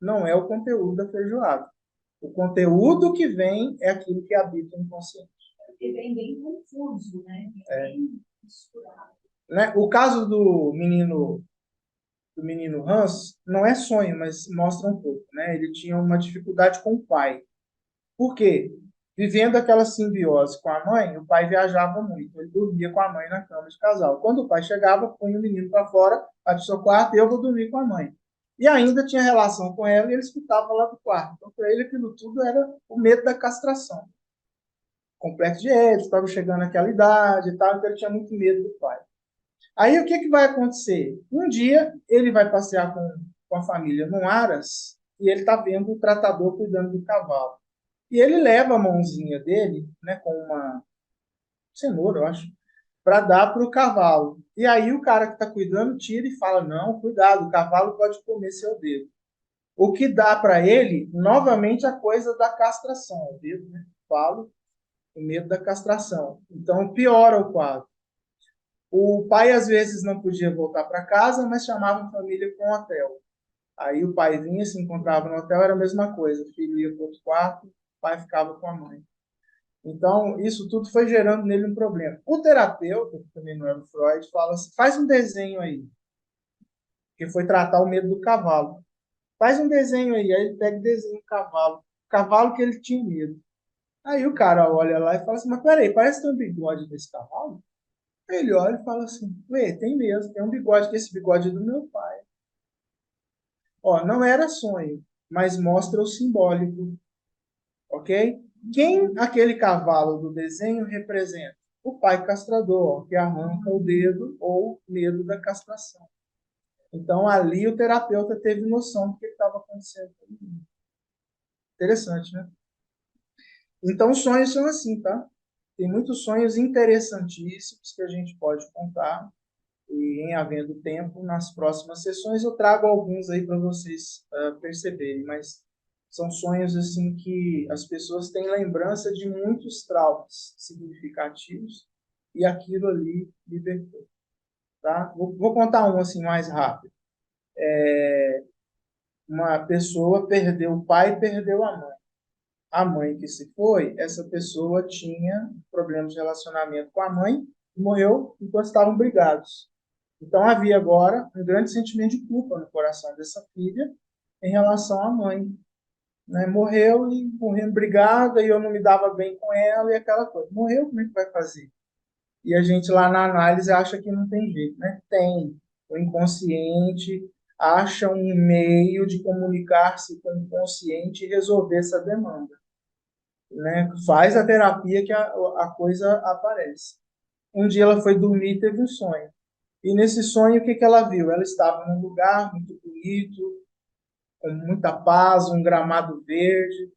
não é o conteúdo da feijoada. O conteúdo que vem é aquilo que habita o inconsciente. Porque vem bem confuso, né? Bem misturado. Né? O caso do menino Hans não é sonho, mas mostra um pouco. Né? Ele tinha uma dificuldade com o pai. Por quê? vivendo aquela simbiose com a mãe, o pai viajava muito, ele dormia com a mãe na cama de casal. Quando o pai chegava, punha o menino para fora, vai para o seu quarto, e eu vou dormir com a mãe. E ainda tinha relação com ela, e ele escutava lá do quarto. Então, para ele, aquilo tudo era o medo da castração. Complexo de Édipo, estava chegando naquela idade e tal, então ele tinha muito medo do pai. Aí, o que, que vai acontecer? Um dia, ele vai passear com a família no Aras, e ele está vendo o tratador cuidando do cavalo. E ele leva a mãozinha dele, né, com uma cenoura, eu acho, para dar para o cavalo. E aí o cara que está cuidando tira e fala: não, cuidado, o cavalo pode comer seu dedo. O que dá para ele, novamente, a coisa da castração. O dedo, né? Falo, o medo da castração. Então piora o quadro. O pai, às vezes, não podia voltar para casa, mas chamava a família para um hotel. Aí o pai vinha, se encontrava no hotel, era a mesma coisa. O filho ia para outro quarto, o pai ficava com a mãe. Então, isso tudo foi gerando nele um problema. O terapeuta, que também não era o Freud, fala assim, faz um desenho aí, que foi tratar o medo do cavalo. Faz um desenho aí, aí ele pega e desenha o cavalo que ele tinha medo. Aí o cara olha lá e fala assim, mas peraí, parece que tem um bigode desse cavalo? Aí ele olha e fala assim, ué, tem mesmo, tem um bigode, que esse bigode é do meu pai. Ó, não era sonho, mas mostra o simbólico, ok? Quem aquele cavalo do desenho representa? O pai castrador, que arranca o dedo ou medo da castração. Então, ali o terapeuta teve noção do que estava acontecendo. Interessante, né? Então, os sonhos são assim, tá? Tem muitos sonhos interessantíssimos que a gente pode contar. E, em havendo tempo, nas próximas sessões, eu trago alguns aí para vocês perceberem. Mas são sonhos assim que as pessoas têm lembrança de muitos traumas significativos e aquilo ali libertou. Tá? Vou contar um assim mais rápido. Uma pessoa perdeu o pai e perdeu a mãe. A mãe que se foi, essa pessoa tinha problemas de relacionamento com a mãe e morreu enquanto estavam brigados. Então havia agora um grande sentimento de culpa no coração dessa filha em relação à mãe. Né? Morreu e morrendo brigada e eu não me dava bem com ela e aquela coisa. Morreu, como é que vai fazer? E a gente lá na análise acha que não tem jeito, né? Tem. O inconsciente acha um meio de comunicar-se com o consciente e resolver essa demanda. Né? Faz a terapia que a coisa aparece. Um dia ela foi dormir e teve um sonho. E nesse sonho, o que, que ela viu? Ela estava num lugar muito bonito, com muita paz, um gramado verde.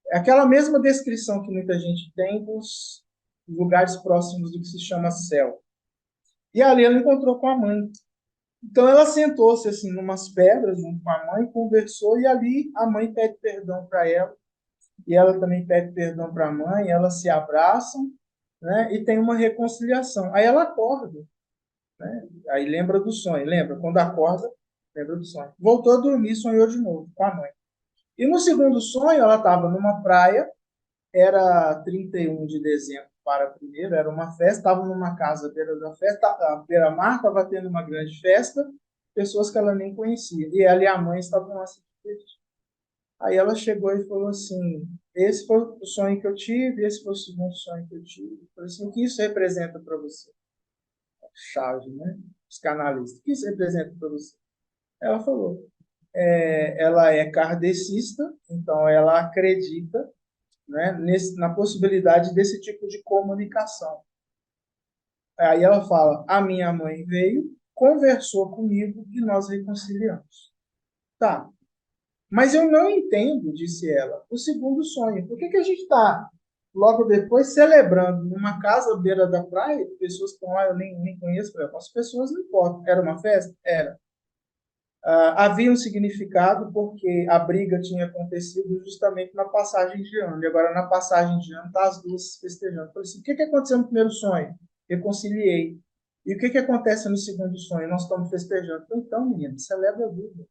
É aquela mesma descrição que muita gente tem dos lugares próximos do que se chama céu. E ali ela encontrou com a mãe. Então ela sentou-se assim numas pedras junto com a mãe, conversou e ali a mãe pede perdão para ela e ela também pede perdão para a mãe. Elas se abraçam, né? E tem uma reconciliação. Aí ela acorda, né? Aí lembra do sonho, lembra? Quando acorda, lembra do sonho. Voltou a dormir, sonhou de novo com a mãe. E no segundo sonho, ela estava numa praia, era 31 de dezembro para primeiro, era uma festa, estava numa casa à beira da festa, à beira-mar, estava tendo uma grande festa, pessoas que ela nem conhecia. E ela e a mãe estavam lá se divertindo. Aí ela chegou e falou assim: esse foi o sonho que eu tive, esse foi o segundo sonho que eu tive. Eu falei assim: o que isso representa para você? Chave, né? Psicanalista. O que isso representa para você? Ela falou: ela é kardecista, então ela acredita, né, na possibilidade desse tipo de comunicação. Aí ela fala: a minha mãe veio, conversou comigo e nós reconciliamos. Tá, mas eu não entendo, disse ela, o segundo sonho. Por que, que a gente está logo depois celebrando numa casa à beira da praia, pessoas que estão lá, eu nem conheço, as pessoas não importam. Era uma festa? Era. Havia um significado porque a briga tinha acontecido justamente na passagem de ano. E agora, na passagem de ano, tá as duas festejando. Eu falei assim: o que, que aconteceu no primeiro sonho? Reconciliei. E o que, que acontece no segundo sonho? Nós estamos festejando. Então, menino, celebra a vida.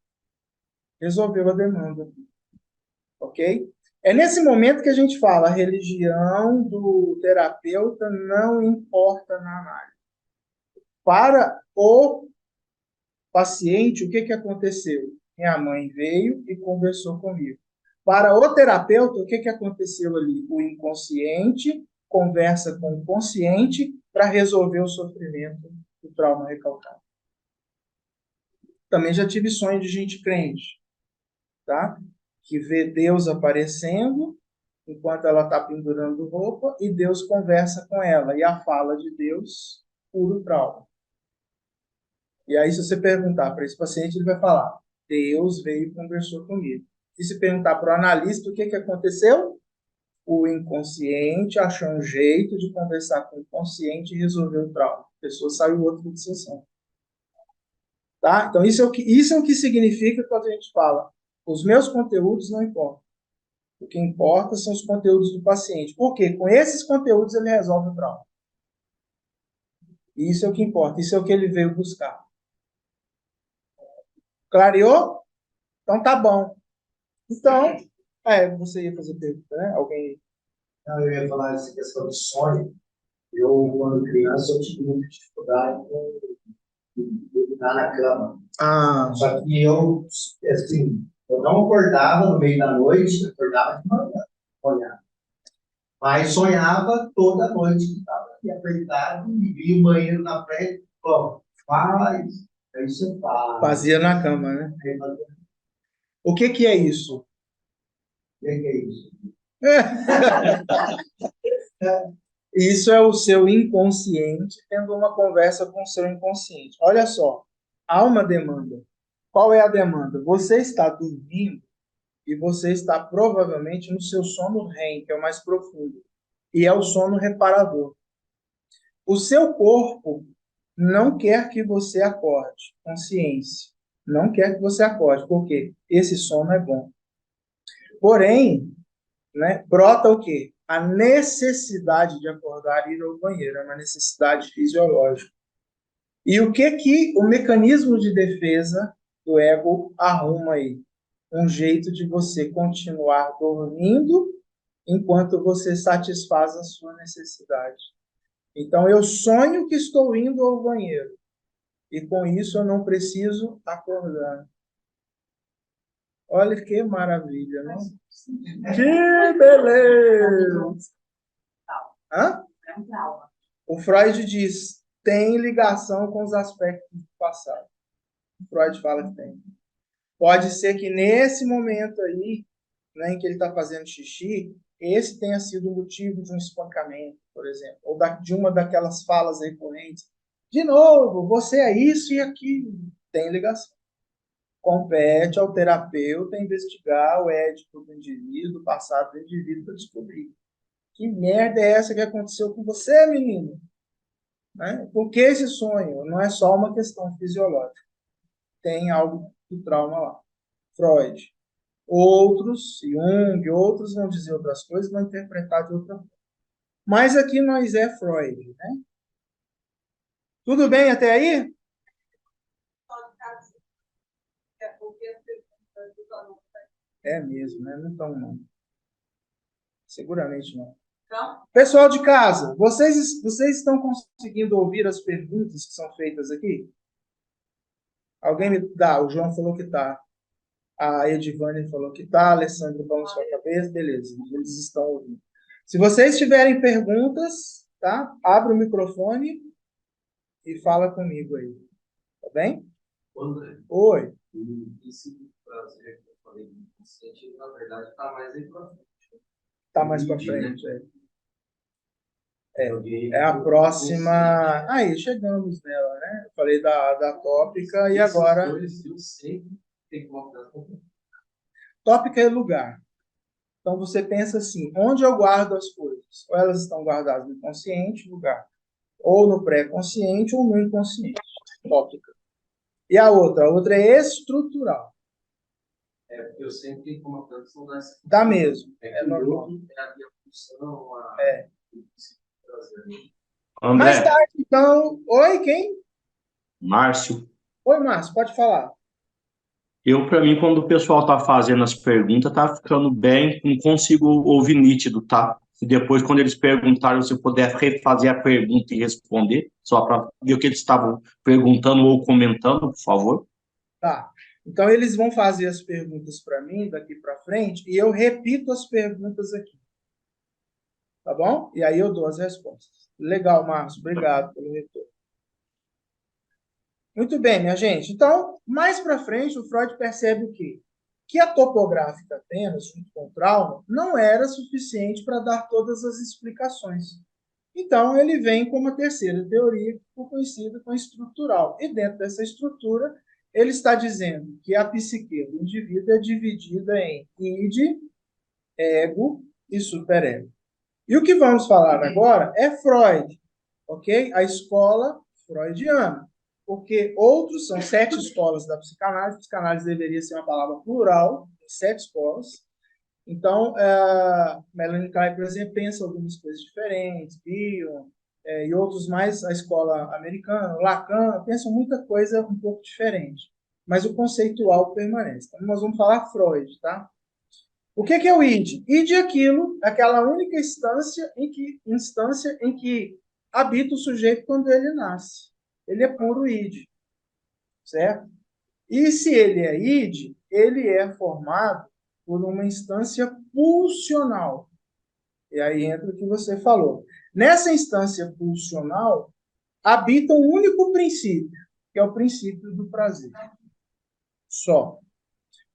Resolveu a demanda. Ok? É nesse momento que a gente fala: a religião do terapeuta não importa na análise. Para o paciente, o que, que aconteceu? Minha mãe veio e conversou comigo. Para o terapeuta, o que aconteceu ali? O inconsciente conversa com o consciente para resolver o sofrimento do trauma recalcado. Também já tive sonho de gente crente, tá? Que vê Deus aparecendo enquanto ela está pendurando roupa e Deus conversa com ela. E a fala de Deus cura o trauma. E aí, se você perguntar para esse paciente, ele vai falar: Deus veio e conversou comigo. E se perguntar para o analista o que aconteceu, o inconsciente achou um jeito de conversar com o consciente e resolver o trauma. A pessoa saiu outra de sessão. Tá? Então, isso é o que significa quando a gente fala: os meus conteúdos não importam. O que importa são os conteúdos do paciente. Por quê? Com esses conteúdos ele resolve o trauma. Isso é o que importa. Isso é o que ele veio buscar. Clareou? Então tá bom. Então, você ia fazer pergunta, né? Alguém... Não, eu ia falar essa questão de sonho. Eu, quando criança, eu tive muita dificuldade de estar na cama. Só que eu, assim, eu não acordava no meio da noite, acordava de manhã, olhava. Mas sonhava toda noite que estava aqui apertado e via o banheiro na frente. Bom, faz. Aí você faz. Fazia na cama, né? O que é isso? O que é isso? Isso é o seu inconsciente tendo uma conversa com o seu inconsciente. Olha só, há uma demanda. Qual é a demanda? Você está dormindo e você está provavelmente no seu sono REM, que é o mais profundo, e é o sono reparador. O seu corpo não quer que você acorde, consciência. Não quer que você acorde, porque esse sono é bom. Porém, né, brota o quê? A necessidade de acordar e ir ao banheiro, é uma necessidade fisiológica. E o que o mecanismo de defesa do ego arruma aí? Um jeito de você continuar dormindo enquanto você satisfaz a sua necessidade. Então, eu sonho que estou indo ao banheiro. E com isso eu não preciso acordar. Olha que maravilha, né? Que beleza! Hã? É um trauma. O Freud diz, tem ligação com os aspectos do passado. O Freud fala que tem. Pode ser que nesse momento aí, né, em que ele está fazendo xixi, esse tenha sido o motivo de um espancamento, por exemplo, ou de uma daquelas falas recorrentes. De novo, você é isso e aquilo. Tem ligação. Compete ao terapeuta investigar o ético do indivíduo, o passado do indivíduo, para descobrir. Que merda é essa que aconteceu com você, menino? Né? Por que esse sonho? Não é só uma questão fisiológica. Tem algo do trauma lá. Freud. Outros, Jung, outros vão dizer outras coisas, vão interpretar de outra forma. Mas aqui nós é Freud, né? Tudo bem até aí? É mesmo, né? Não estão, não. Seguramente não. Então, Pessoal de casa, vocês estão conseguindo ouvir as perguntas que são feitas aqui? Alguém me dá? O João falou que tá. A Edivane falou que tá. A Alessandra balançou a cabeça. Beleza, eles estão ouvindo. Se vocês tiverem perguntas, tá? Abre o microfone e fala comigo aí. Tá bem? André, Oi. esse prazer que eu falei do inconsciente, na verdade, está mais aí para frente. Tá mais para frente. É a próxima. Aí, chegamos nela, né? Eu falei da tópica e agora. Eu sempre tenho que mostrar. Tópica é lugar. Então você pensa assim: onde eu guardo as coisas? Ou elas estão guardadas no consciente, lugar, ou no pré-consciente, ou no inconsciente. Tópica. E a outra é estrutural. É, porque eu sempre tenho como atenção dessa. Dá mesmo. É normal. É a minha função, André, Mais tarde, então. Oi, quem? Márcio, Oi, Márcio, pode falar. para mim, quando o pessoal tá fazendo as perguntas, tá ficando bem, não consigo ouvir nítido, tá? E depois, quando eles perguntaram, se eu puder refazer a pergunta e responder, só para ver o que eles estavam perguntando ou comentando, por favor. Tá. Então, eles vão fazer as perguntas para mim daqui para frente e eu repito as perguntas aqui. Tá bom? E aí eu dou as respostas. Legal, Márcio. Obrigado pelo retorno. Muito bem, minha gente. Então, mais para frente, o Freud percebe o quê? Que a topográfica apenas, junto com o trauma, não era suficiente para dar todas as explicações. Então, ele vem com uma terceira teoria, que ficou conhecida como estrutural. E dentro dessa estrutura, ele está dizendo que a psique do indivíduo é dividida em id, ego e superego. E o que vamos falar agora é Freud, ok? A escola freudiana. Porque outros, são 7 escolas da psicanálise. Psicanálise deveria ser uma palavra plural, 7 escolas. Então, Melanie Klein, por exemplo, pensa algumas coisas diferentes, Bion, e outros mais, a escola americana, Lacan, pensam muita coisa um pouco diferente. Mas o conceitual permanece. Então, nós vamos falar Freud, tá? O que é o id? Id é aquilo, aquela única instância em que habita o sujeito quando ele nasce. Ele é puro id, certo? E se ele é id, ele é formado por uma instância pulsional. E aí entra o que você falou. Nessa instância pulsional, habita um único princípio, que é o princípio do prazer. Só. O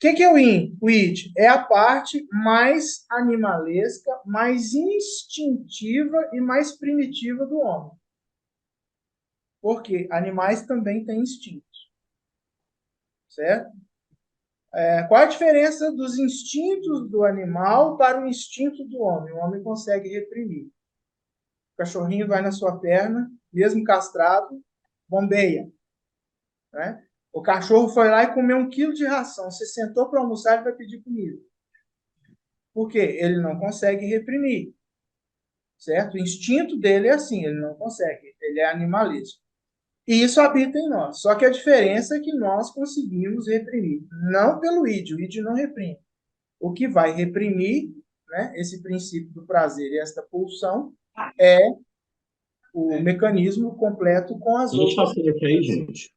que é o id? É a parte mais animalesca, mais instintiva e mais primitiva do homem. Porque animais também têm instinto. Certo? Qual a diferença dos instintos do animal para o instinto do homem? O homem consegue reprimir. O cachorrinho vai na sua perna, mesmo castrado, bombeia. Né? O cachorro foi lá e comeu 1 quilo de ração. Você sentou para almoçar, ele vai pedir comida. Por quê? Ele não consegue reprimir. Certo? O instinto dele é assim, ele não consegue. Ele é animalesco. E isso habita em nós. Só que a diferença é que nós conseguimos reprimir. Não pelo id. O id não reprime. O que vai reprimir, né, esse princípio do prazer e esta pulsão é o mecanismo completo com as Deixa eu outras. saber aí, gente.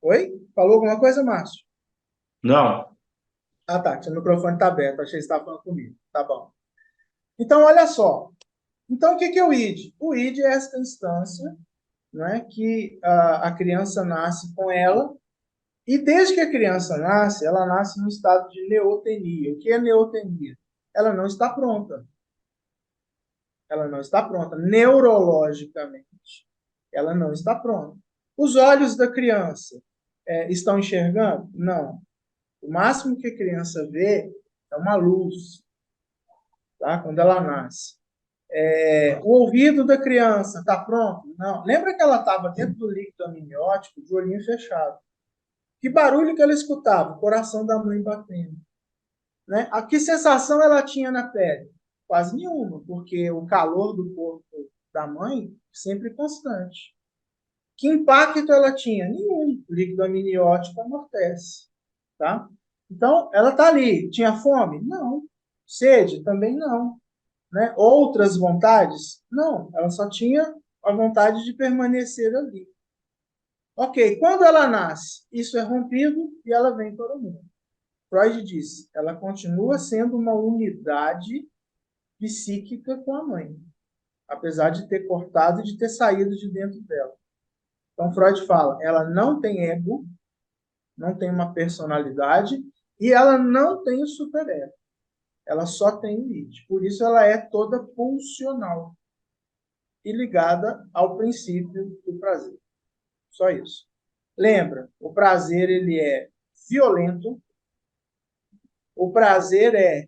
Oi? Falou alguma coisa, Márcio? Não. Ah, tá. Seu microfone está aberto. Achei que você estava falando comigo. Tá bom. Então, olha só. Então, o que é o id? O id é esta instância, né, que a criança nasce com ela. E desde que a criança nasce, ela nasce no estado de neotenia. O que é neotenia? Ela não está pronta. Ela não está pronta. Neurologicamente, ela não está pronta. Os olhos da criança estão enxergando? Não. O máximo que a criança vê é uma luz, tá? Quando ela nasce. O ouvido da criança está pronto? Não. Lembra que ela estava dentro do líquido amniótico, de olhinho fechado. Que barulho que ela escutava? O coração da mãe batendo. Né? A que sensação ela tinha na pele? Quase nenhuma, porque o calor do corpo da mãe sempre constante. Que impacto ela tinha? Nenhum. O líquido amniótico amortece. Tá? Então, ela está ali. Tinha fome? Não. Sede? Também não. Né? Outras vontades? Não. Ela só tinha a vontade de permanecer ali. Ok, quando ela nasce, isso é rompido e ela vem para o mundo. Freud diz, ela continua sendo uma unidade psíquica com a mãe, apesar de ter cortado e de ter saído de dentro dela. Então, Freud fala, ela não tem ego, não tem uma personalidade e ela não tem o superego. Ela só tem o id. Por isso, ela é toda pulsional e ligada ao princípio do prazer. Só isso. Lembra, o prazer ele é violento, o prazer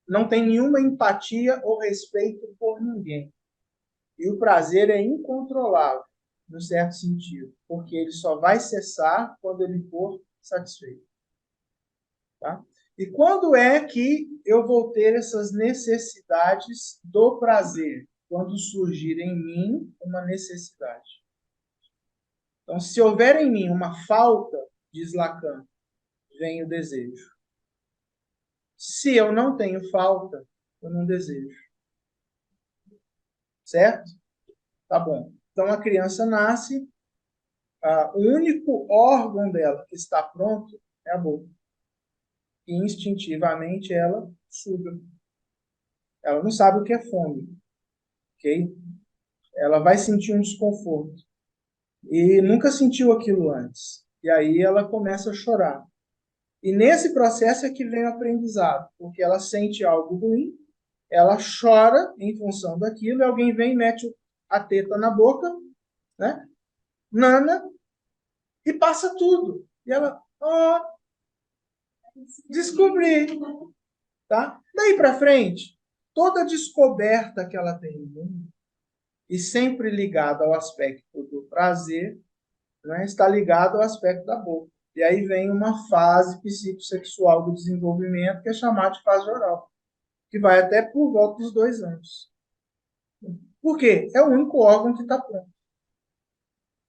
não tem nenhuma empatia ou respeito por ninguém. E o prazer é incontrolável, no certo sentido, porque ele só vai cessar quando ele for satisfeito. Tá? E quando é que eu vou ter essas necessidades do prazer? Quando surgir em mim uma necessidade. Então, se houver em mim uma falta, diz Lacan, vem o desejo. Se eu não tenho falta, eu não desejo. Certo? Tá bom. Então, a criança nasce, O único órgão dela que está pronto é a boca. E instintivamente ela suga. Ela não sabe o que é fome, ok? Ela vai sentir um desconforto. E nunca sentiu aquilo antes. E aí ela começa a chorar. E nesse processo é que vem o aprendizado, porque ela sente algo ruim, ela chora em função daquilo, e alguém vem e mete a teta na boca, né? Nana, e passa tudo. E ela, descobri, tá? Daí para frente, toda descoberta que ela tem no mundo, e sempre ligada ao aspecto do prazer, né, está ligada ao aspecto da boca. E aí vem uma fase psicossexual do desenvolvimento que é chamada de fase oral, que vai até por volta dos 2 anos. Por quê? É o único órgão que está pronto.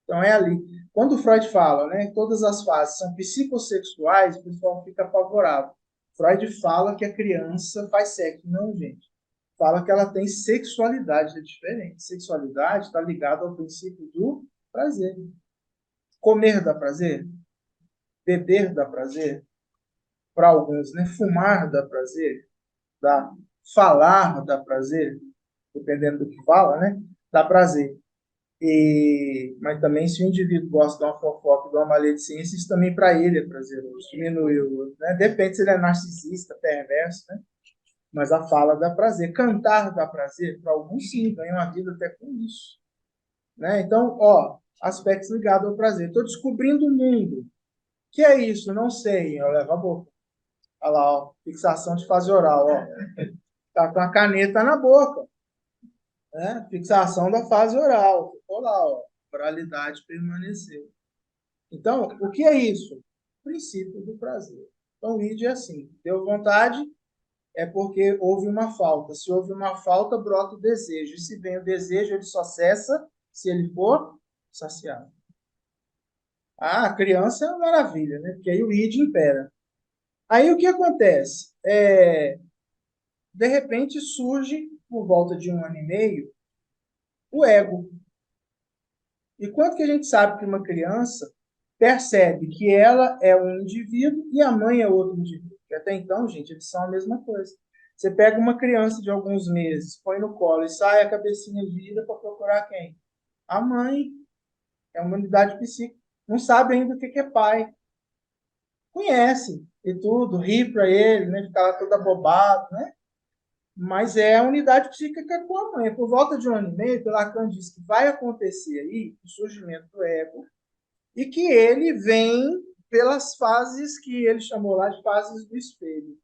Então é ali. Quando o Freud fala, né, todas as fases são psicossexuais, o pessoal fica apavorado. Freud fala que a criança faz sexo. Não, gente. Fala que ela tem sexualidade, é diferente. Sexualidade está ligada ao princípio do prazer. Comer dá prazer? Beber dá prazer? Para alguns, né? Fumar dá prazer? Dá. Falar dá prazer? Dependendo do que fala, né? Dá prazer. Mas também, se o indivíduo gosta de uma fofoca, de uma maledicência, isso também para ele é prazeroso, diminuiu, né? Depende se ele é narcisista, perverso, né? Mas a fala dá prazer. Cantar dá prazer? Para alguns, sim, ganham a vida até com isso. Né? Então, aspectos ligados ao prazer. Estou descobrindo o mundo. O que é isso? Não sei. Eu levo a boca. Olha lá, ó, fixação de fase oral. Está com a caneta na boca. Né? Fixação da fase oral. Ficou lá, ó. Oralidade permaneceu. Então, o que é isso? Princípio do prazer. Então, o id é assim. Deu vontade, é porque houve uma falta. Se houve uma falta, brota o desejo. E se vem o desejo, ele só cessa se ele for saciado. A criança é uma maravilha, né? Porque aí o id impera. Aí o que acontece? De repente surge, por volta de 1 ano e meio, o ego. E quanto que a gente sabe que uma criança percebe que ela é um indivíduo e a mãe é outro indivíduo? Porque até então, gente, eles são a mesma coisa. Você pega uma criança de alguns meses, põe no colo e sai a cabecinha vira para procurar quem? A mãe. É uma unidade psíquica. Não sabe ainda o que é pai. Conhece e tudo, ri para ele, né? Fica lá todo abobado, né? Mas é a unidade psíquica com a mãe. Por volta de 1 ano e meio, Lacan diz que vai acontecer aí o surgimento do ego e que ele vem pelas fases que ele chamou lá de fases do espelho.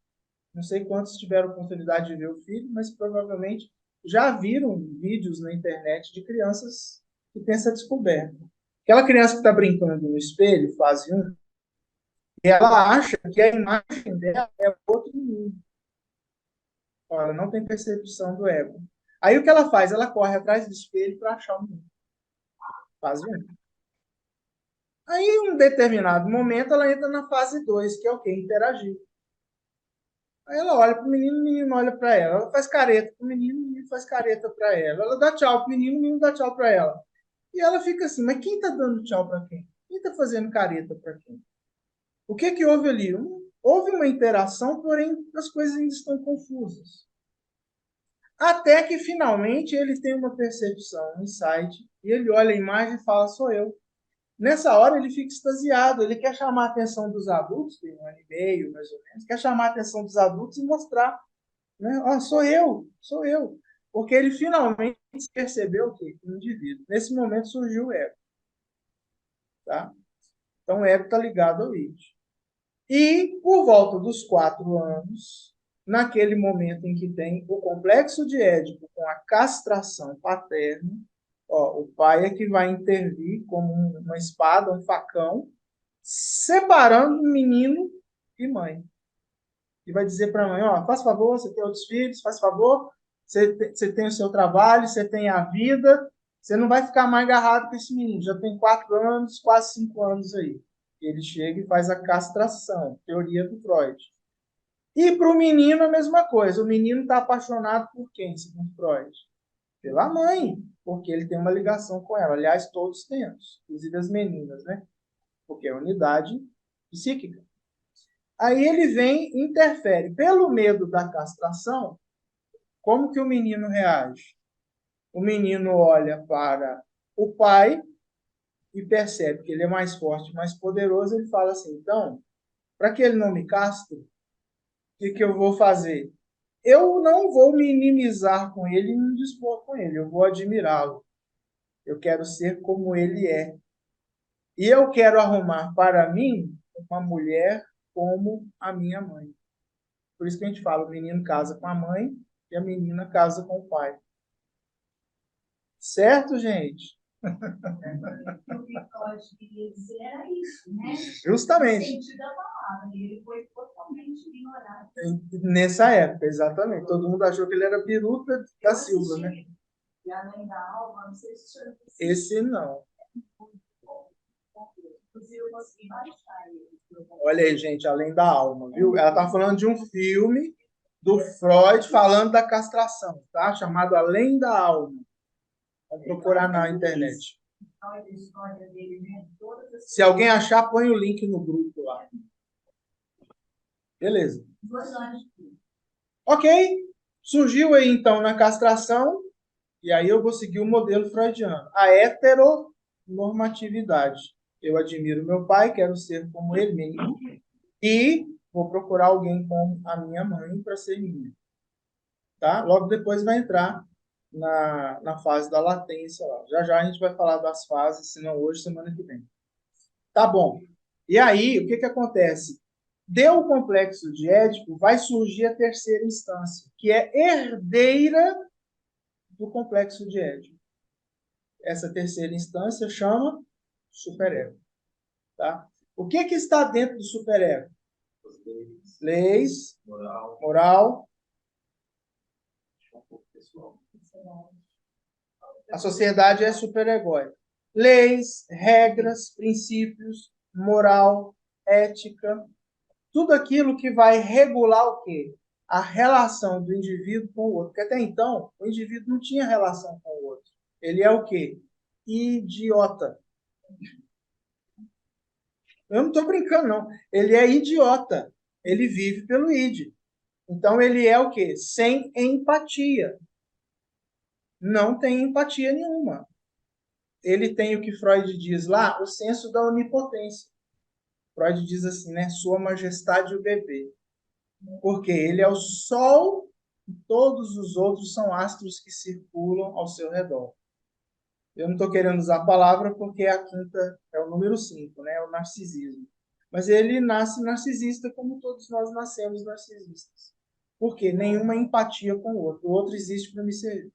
Não sei quantos tiveram oportunidade de ver o filho, mas provavelmente já viram vídeos na internet de crianças que têm essa descoberta. Aquela criança que está brincando no espelho, fase 1, ela acha que a imagem dela é outro mundo. Ela não tem percepção do ego. Aí o que ela faz? Ela corre atrás do espelho para achar o mundo. Fase 1. Aí, em um determinado momento, ela entra na fase 2, que é o quê? Interagir. Aí ela olha para o menino olha para ela. Ela faz careta para o menino faz careta para ela. Ela dá tchau para o menino dá tchau para ela. E ela fica assim, mas quem está dando tchau para quem? Quem está fazendo careta para quem? O que houve ali? Houve uma interação, porém as coisas ainda estão confusas. Até que, finalmente, ele tem uma percepção, um insight, e ele olha a imagem e fala, sou eu. Nessa hora, ele fica extasiado, ele quer chamar a atenção dos adultos, tem 1 ano e meio, mais ou menos, quer chamar a atenção dos adultos e mostrar, né? Sou eu, sou eu. Porque ele finalmente percebeu o quê? O indivíduo. Nesse momento surgiu o ego. Tá? Então, o ego está ligado ao id. E, por volta dos 4 anos, naquele momento em que tem o complexo de Édipo com a castração paterna, o pai é que vai intervir como uma espada, um facão, separando menino e mãe. E vai dizer para a mãe, faz favor, você tem outros filhos, faz favor, você tem o seu trabalho, você tem a vida, você não vai ficar mais agarrado com esse menino, já tem 4 anos, quase 5 anos aí. Ele chega e faz a castração, teoria do Freud. E para o menino a mesma coisa. O menino está apaixonado por quem, segundo Freud? Pela mãe. porque ele tem uma ligação com ela. Aliás, todos temos, inclusive as meninas, né? Porque é unidade psíquica. Aí ele vem e interfere. Pelo medo da castração, como que o menino reage? O menino olha para o pai e percebe que ele é mais forte, mais poderoso. Ele fala assim, então, para que ele não me castre, o que eu vou fazer? Eu não vou me inimizar com ele e me dispor com ele. Eu vou admirá-lo. Eu quero ser como ele é. E eu quero arrumar para mim uma mulher como a minha mãe. Por isso que a gente fala, o menino casa com a mãe e a menina casa com o pai. Certo, gente? O que Freud queria dizer era isso, né? Justamente. No sentido da palavra, ele foi totalmente ignorado. Nessa época, exatamente. Todo mundo achou que ele era biruta da Silva, né? E além da alma, não sei se o Esse não. Inclusive, eu consegui baixar ele. Olha aí, gente, além da alma, viu? Ela tá falando de um filme do Freud falando da castração, tá? Chamado Além da Alma. Vamos procurar na internet. Olha a história dele, né? Todas as Se alguém achar, põe o link no grupo lá. Beleza. 2 anos. Ok. Surgiu aí, então, na castração, e aí eu vou seguir o modelo freudiano. A heteronormatividade. Eu admiro meu pai, quero ser como ele, menino, e vou procurar alguém como a minha mãe para ser minha. Tá? Logo depois vai entrar na fase da latência lá. Já já a gente vai falar das fases, se não hoje, semana que vem. Tá bom. E aí, o que que acontece? Deu o complexo de Édipo, vai surgir a terceira instância, que é herdeira do complexo de Édipo. Essa terceira instância chama superego. Tá? O que que está dentro do superego? Leis, moral. A sociedade é superegóica. Leis, regras, princípios, moral, ética, tudo aquilo que vai regular o quê? A relação do indivíduo com o outro. Porque até então, o indivíduo não tinha relação com o outro. Ele é o quê? Idiota. Eu não estou brincando, não. Ele é idiota. Ele vive pelo id. Então, ele é o quê? Sem empatia. Não tem empatia nenhuma. Ele tem o que Freud diz lá, o senso da onipotência. Freud diz assim, né? Sua Majestade o bebê. Porque ele é o Sol e todos os outros são astros que circulam ao seu redor. Eu não estou querendo usar a palavra porque a quinta é o número 5, né? É o narcisismo. Mas ele nasce narcisista como todos nós nascemos narcisistas. Por quê? Nenhuma empatia com o outro. O outro existe para me servir.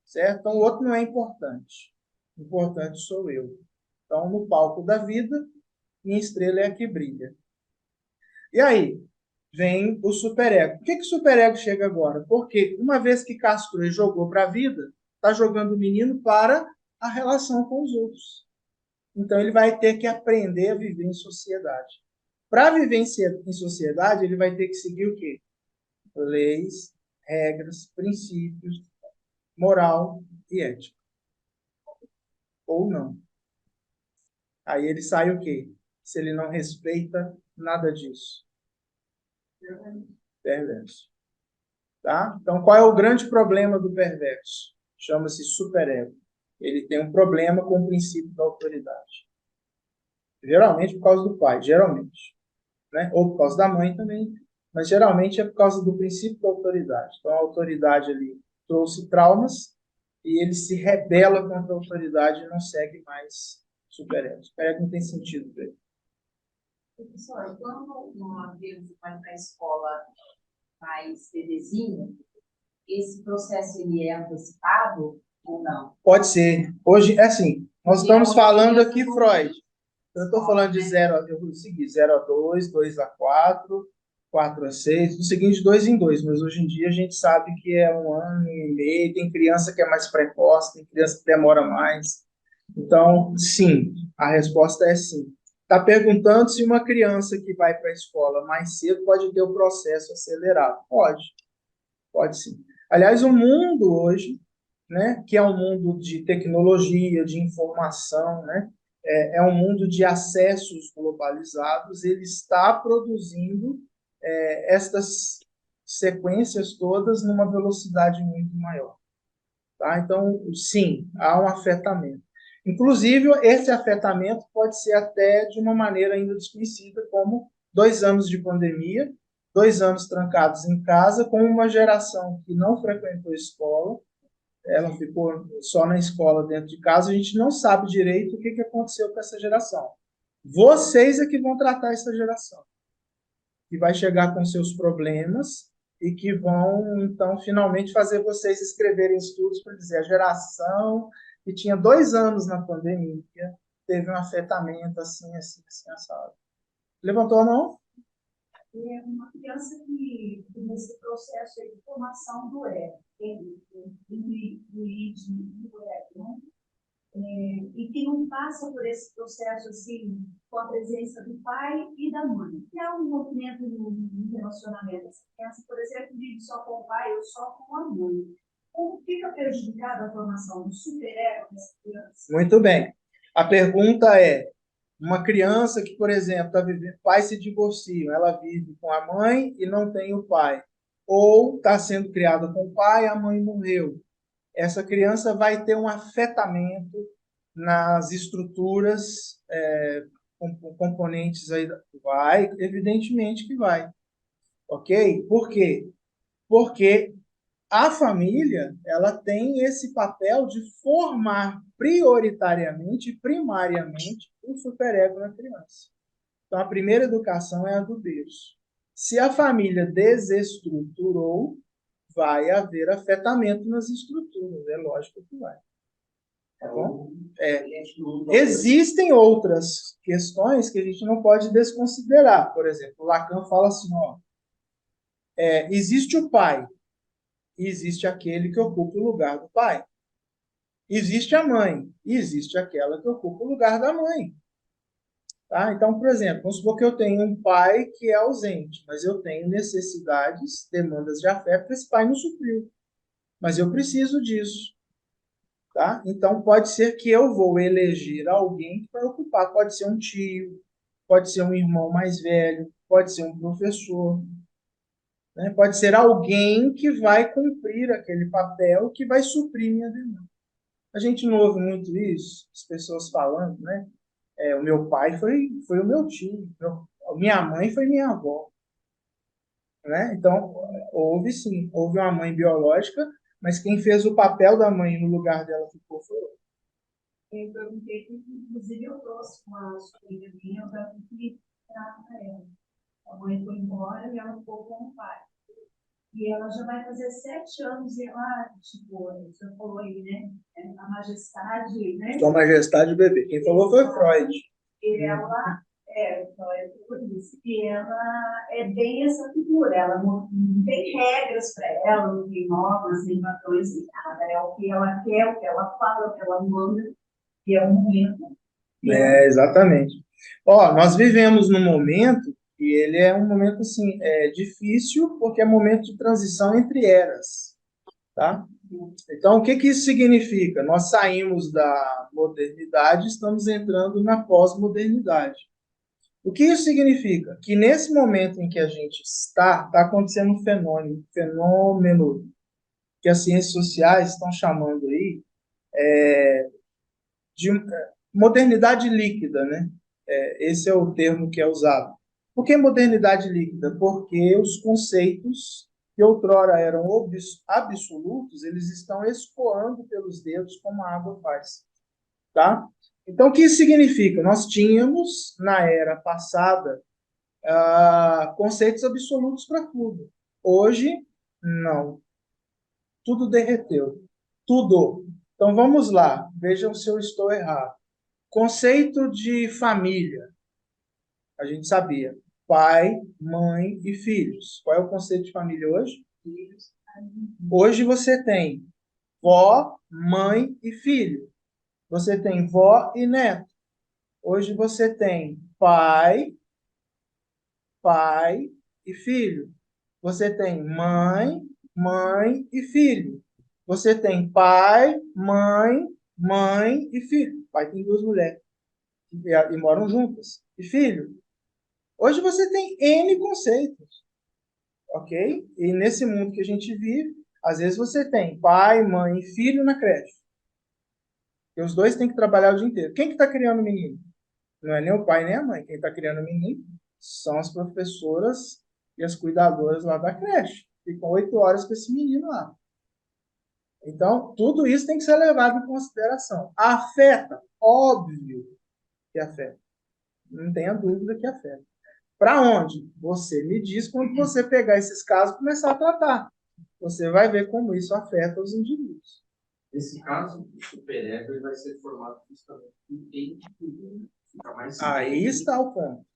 Certo? Então, o outro não é importante. Importante sou eu. Então, no palco da vida, minha estrela é a que brilha. E aí, vem o superego. Por que o superego chega agora? Porque, uma vez que castrou e jogou para a vida, está jogando o menino para a relação com os outros. Então, ele vai ter que aprender a viver em sociedade. Para viver em sociedade, ele vai ter que seguir o quê? Leis, regras, princípios, moral e ética. Ou não. Aí ele sai o quê? Se ele não respeita nada disso. Perverso. Tá? Então, qual é o grande problema do perverso? Chama-se superego. Ele tem um problema com o princípio da autoridade. Geralmente por causa do pai, geralmente. Né? Ou por causa da mãe também, mas geralmente é por causa do princípio da autoridade. Então, a autoridade ali trouxe traumas e ele se rebela contra a autoridade e não segue mais superego. Superego não tem sentido para ele. Professor, quando nós vemos o pai para a escola mais bebezinho, esse processo ele é antecipado ou não? Pode ser. Hoje, assim, nós estamos falando aqui Freud. Eu estou falando de 0 eu vou seguir 0 a 2, 2 a 4, 4 a 6, do seguinte 2 em 2, mas hoje em dia a gente sabe que é 1 ano e meio, tem criança que é mais precoce, tem criança que demora mais. Então, sim, a resposta é sim. Está perguntando se uma criança que vai para a escola mais cedo pode ter o processo acelerado. Pode sim. Aliás, o mundo hoje, né, que é um mundo de tecnologia, de informação, né, é um mundo de acessos globalizados, ele está produzindo estas sequências todas numa velocidade muito maior. Tá? Então, sim, há um afetamento. Inclusive, esse afetamento pode ser até de uma maneira ainda desconhecida, como 2 anos de pandemia, 2 anos trancados em casa, com uma geração que não frequentou escola, ela ficou só na escola dentro de casa, a gente não sabe direito o que aconteceu com essa geração. Vocês é que vão tratar essa geração, que vai chegar com seus problemas e que vão, então, finalmente fazer vocês escreverem estudos para dizer a geração que tinha 2 anos na pandemia teve um afetamento assim, assim, assim, assado. Levantou a mão? É uma criança que, nesse processo de formação do ego, do id, do ego, né? E que não passa por esse processo assim, com a presença do pai e da mãe. Que há um movimento no relacionamento. Essa criança, por exemplo, vive só com o pai ou só com a mãe. Como fica prejudicada a formação do superego dessa criança? Muito bem. A pergunta é, uma criança que, por exemplo, está vivendo, pais se divorciam, ela vive com a mãe e não tem o pai. Ou está sendo criada com o pai, a mãe morreu. Essa criança vai ter um afetamento nas estruturas, componentes aí. Vai, evidentemente que vai. Ok? Por quê? Porque a família, ela tem esse papel de formar prioritariamente, primariamente, o superego na criança. Então, a primeira educação é a do berço. Se a família desestruturou, vai haver afetamento nas estruturas, é lógico que vai. Tá bom? Existem outras questões que a gente não pode desconsiderar. Por exemplo, Lacan fala assim, ó, existe o pai, e existe aquele que ocupa o lugar do pai. Existe a mãe, e existe aquela que ocupa o lugar da mãe. Tá? Então, por exemplo, vamos supor que eu tenho um pai que é ausente, mas eu tenho necessidades, demandas de afeto que esse pai não supriu. Mas eu preciso disso. Tá? Então, pode ser que eu vou eleger alguém que vai ocupar. Pode ser um tio, pode ser um irmão mais velho, pode ser um professor, né? Pode ser alguém que vai cumprir aquele papel, que vai suprir minha demanda. A gente não ouve muito isso, as pessoas falando, né? O meu pai foi o meu tio, minha mãe foi minha avó. Né? Então, houve sim, houve uma mãe biológica, mas quem fez o papel da mãe no lugar dela ficou foi eu. Eu perguntei que, inclusive, eu trouxe uma sobrinha minha, eu perguntei para ela. A mãe foi embora e ela ficou com o pai. E ela já vai fazer 7 anos e ela, tipo, você falou aí, né? A majestade, né? Sua Majestade Bebê. Quem falou foi Freud. E ela, então é por isso. E ela é bem essa figura. Ela não tem regras para ela, não tem normas, nem padrões, nem nada. É o que ela quer, o que ela fala, o que ela manda. E é um momento. Exatamente. Ó, nós vivemos num momento e ele é um momento assim, difícil porque é um momento de transição entre eras, tá? Então, o que isso significa? Nós saímos da modernidade, estamos entrando na pós-modernidade. O que isso significa? Que nesse momento em que a gente está acontecendo um fenômeno que as ciências sociais estão chamando aí de modernidade líquida, né? Esse é o termo que é usado. Por que modernidade líquida? Porque os conceitos que outrora eram absolutos, eles estão escoando pelos dedos como a água faz. Tá? Então, o que isso significa? Nós tínhamos, na era passada, conceitos absolutos para tudo. Hoje, não. Tudo derreteu. Tudo. Então, vamos lá. Vejam se eu estou errado. Conceito de família. A gente sabia. Pai, mãe e filhos. Qual é o conceito de família hoje? Filhos. Hoje você tem vó, mãe e filho. Você tem vó e neto. Hoje você tem pai e filho. Você tem mãe e filho. você tem pai, mãe e filho. Pai tem duas mulheres e moram juntas. E filho. Hoje você tem N conceitos, ok? E nesse mundo que a gente vive, às vezes você tem pai, mãe e filho na creche. E os dois têm que trabalhar o dia inteiro. Quem que está criando o menino? Não é nem o pai nem a mãe. Quem está criando o menino são as professoras e as cuidadoras lá da creche. Ficam 8 horas com esse menino lá. Então, tudo isso tem que ser levado em consideração. Afeta? Óbvio que afeta. Não tenha dúvida que afeta. Para onde? Você me diz quando você pegar esses casos e começar a tratar. Você vai ver como isso afeta os indivíduos. Nesse caso, o superego ele vai ser formado justamente em quem fica mais Aí está o ponto.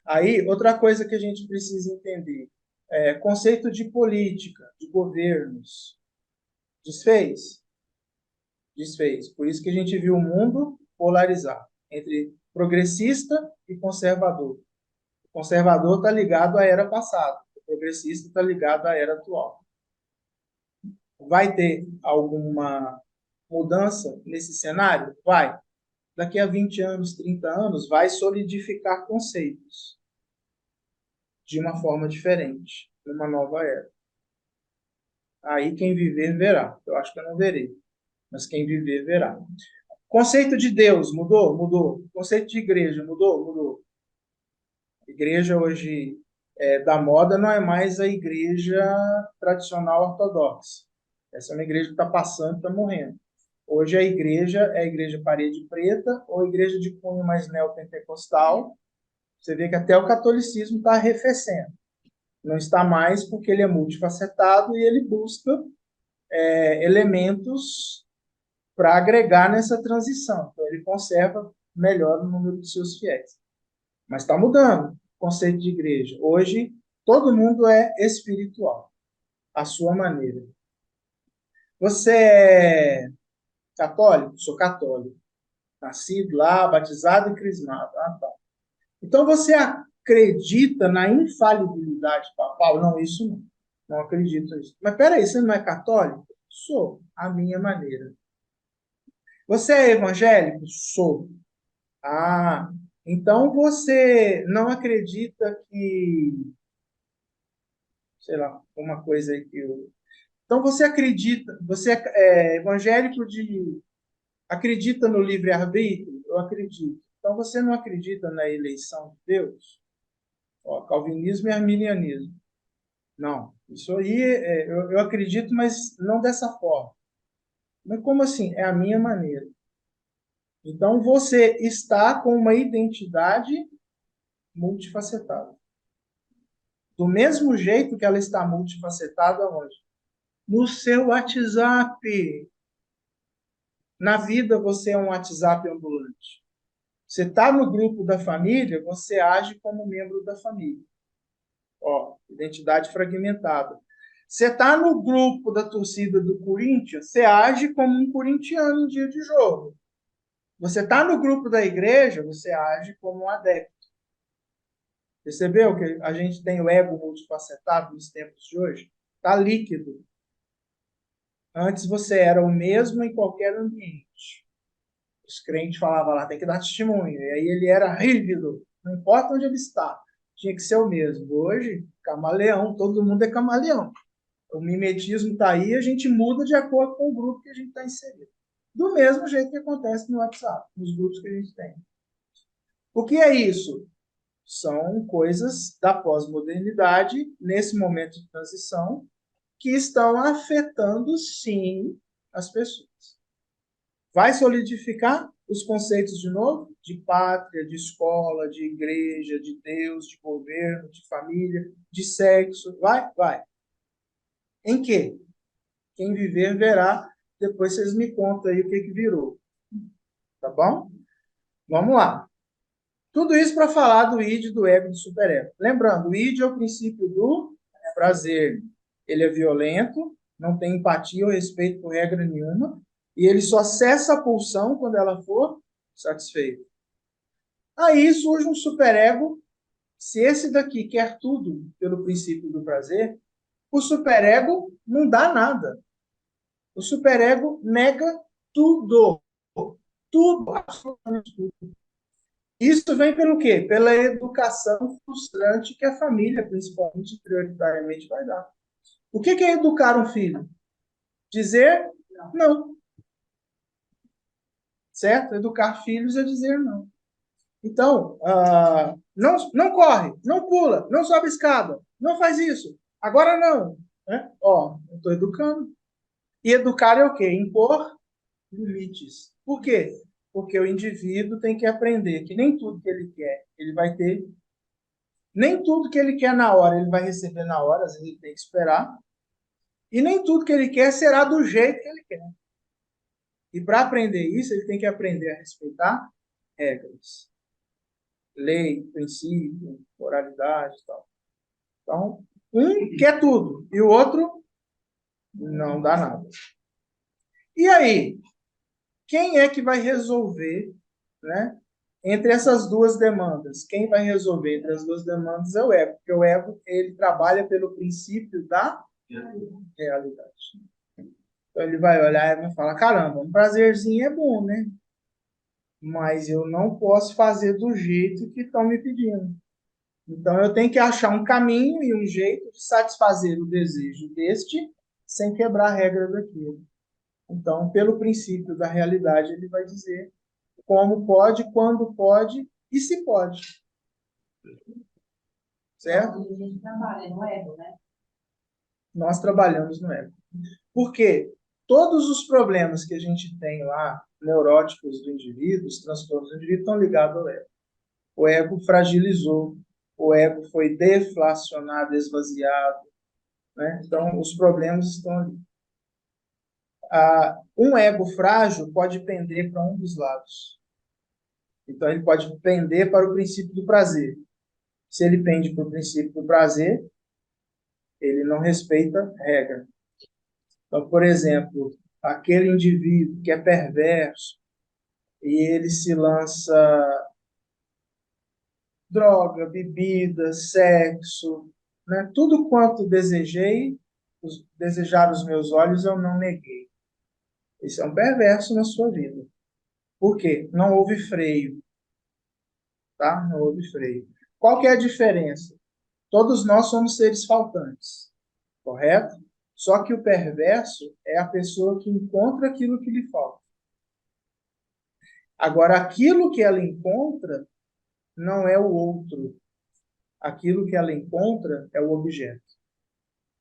Aí, outra coisa que a gente precisa entender. Conceito de política, de governos. Desfez? Desfez. Por isso que a gente viu o mundo polarizar entre progressista e conservador. O conservador está ligado à era passada. O progressista está ligado à era atual. Vai ter alguma mudança nesse cenário? Vai. Daqui a 20 anos, 30 anos, vai solidificar conceitos de uma forma diferente, numa nova era. Aí quem viver, verá. Eu acho que eu não verei, mas quem viver, verá. Conceito de Deus, mudou? Mudou. Conceito de igreja, mudou? Mudou. A igreja hoje da moda não é mais a igreja tradicional ortodoxa. Essa é uma igreja que está passando, está morrendo. Hoje a igreja é a igreja parede preta ou a igreja de cunho mais neopentecostal. Você vê que até o catolicismo está arrefecendo. Não está mais porque ele é multifacetado e ele busca elementos para agregar nessa transição. Então, ele conserva melhor o número de seus fiéis. Mas está mudando o conceito de igreja. Hoje, todo mundo é espiritual, à sua maneira. Você é católico? Sou católico. Nascido lá, batizado e crismado. Ah, tá. Então, você acredita na infalibilidade papal? Não, isso não. Não acredito nisso. Mas peraí, você não é católico? Sou, à minha maneira. Você é evangélico? Sou. Ah, então você não acredita que, sei lá, uma coisa aí que eu... Então você acredita, você é evangélico acredita no livre-arbítrio? Eu acredito. Então você não acredita na eleição de Deus? Ó, calvinismo e arminianismo. Não, isso aí eu acredito, mas não dessa forma. Mas como assim? É a minha maneira. Então você está com uma identidade multifacetada. Do mesmo jeito que ela está multifacetada onde? No seu WhatsApp. Na vida você é um WhatsApp ambulante. Você está no grupo da família, você age como membro da família. Ó, identidade fragmentada. Você está no grupo da torcida do Corinthians, você age como um corintiano em dia de jogo. Você está no grupo da igreja, você age como um adepto. Percebeu que a gente tem o ego multifacetado nos tempos de hoje? Está líquido. Antes você era o mesmo em qualquer ambiente. Os crentes falavam lá, tem que dar testemunho. E aí ele era rígido. Não importa onde ele está. Tinha que ser o mesmo. Hoje, camaleão. Todo mundo é camaleão. O mimetismo está aí, a gente muda de acordo com o grupo que a gente está inserido. Do mesmo jeito que acontece no WhatsApp, nos grupos que a gente tem. O que é isso? São coisas da pós-modernidade, nesse momento de transição, que estão afetando, sim, as pessoas. Vai solidificar os conceitos de novo? De pátria, de escola, de igreja, de Deus, de governo, de família, de sexo. Vai? Vai. Em quê? Quem viver, verá. Depois vocês me contam aí o que virou. Tá bom? Vamos lá. Tudo isso para falar do id, do ego e do superego. Lembrando, o id é o princípio do prazer. Ele é violento, não tem empatia ou respeito por regra nenhuma, e ele só cessa a pulsão quando ela for satisfeita. Aí surge um superego. Se esse daqui quer tudo pelo princípio do prazer, o superego não dá nada. O superego nega tudo. Tudo, absolutamente tudo. Isso vem pelo quê? Pela educação frustrante que a família, principalmente, prioritariamente, vai dar. O que é educar um filho? Dizer não. Certo? Educar filhos é dizer não. Então, não corre, não pula, não sobe escada, não faz isso. Agora não. Né? Ó, eu estou educando. E educar é o quê? Impor limites. Por quê? Porque o indivíduo tem que aprender que nem tudo que ele quer, ele vai ter. Nem tudo que ele quer na hora, ele vai receber na hora, às vezes ele tem que esperar. E nem tudo que ele quer será do jeito que ele quer. E para aprender isso, ele tem que aprender a respeitar regras, lei, princípio, moralidade e tal. Então, um quer tudo e o outro não dá nada. E aí, quem é que vai resolver, né? Entre essas duas demandas, quem vai resolver entre as duas demandas é o ego, porque o ego ele trabalha pelo princípio da realidade. Então ele vai olhar e vai falar, caramba, um prazerzinho é bom, né? Mas eu não posso fazer do jeito que estão me pedindo. Então eu tenho que achar um caminho e um jeito de satisfazer o desejo deste sem quebrar a regra daquilo. Então, pelo princípio da realidade, ele vai dizer como pode, quando pode e se pode. Certo? A gente trabalha no ego, né? Nós trabalhamos no ego. Por quê? Todos os problemas que a gente tem lá, neuróticos do indivíduo, os transtornos do indivíduo, estão ligados ao ego. O ego fragilizou, o ego foi deflacionado, esvaziado. Né? Então, os problemas estão ali. Um ego frágil pode pender para um dos lados. Então, ele pode pender para o princípio do prazer. Se ele pende para o princípio do prazer, ele não respeita regra. Então, por exemplo, aquele indivíduo que é perverso e ele se lança droga, bebida, sexo, né? Tudo quanto desejei, desejar os meus olhos, eu não neguei. Esse é um perverso na sua vida. Por quê? Não houve freio. Tá? Não houve freio. Qual que é a diferença? Todos nós somos seres faltantes, correto? Só que o perverso é a pessoa que encontra aquilo que lhe falta. Agora, aquilo que ela encontra não é o outro. Aquilo que ela encontra é o objeto.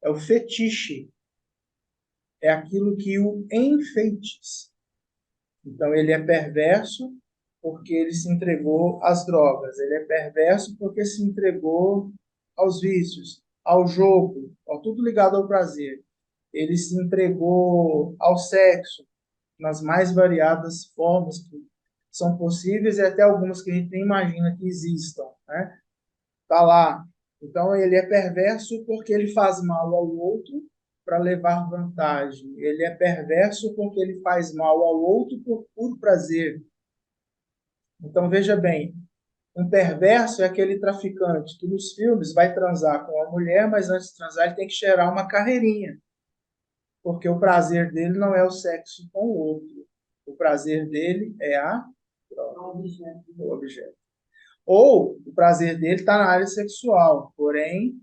É o fetiche. É aquilo que o enfeitiça. Então, ele é perverso porque ele se entregou às drogas. Ele é perverso porque se entregou aos vícios, ao jogo, tudo ligado ao prazer. Ele se entregou ao sexo, nas mais variadas formas que são possíveis e até algumas que a gente nem imagina que existam. Né? Tá lá. Então, ele é perverso porque ele faz mal ao outro para levar vantagem. Ele é perverso porque ele faz mal ao outro por puro prazer. Então, veja bem, um perverso é aquele traficante que nos filmes vai transar com a mulher, mas antes de transar ele tem que cheirar uma carreirinha. Porque o prazer dele não é o sexo com o outro. O prazer dele é o objeto. Ou o prazer dele está na área sexual, porém,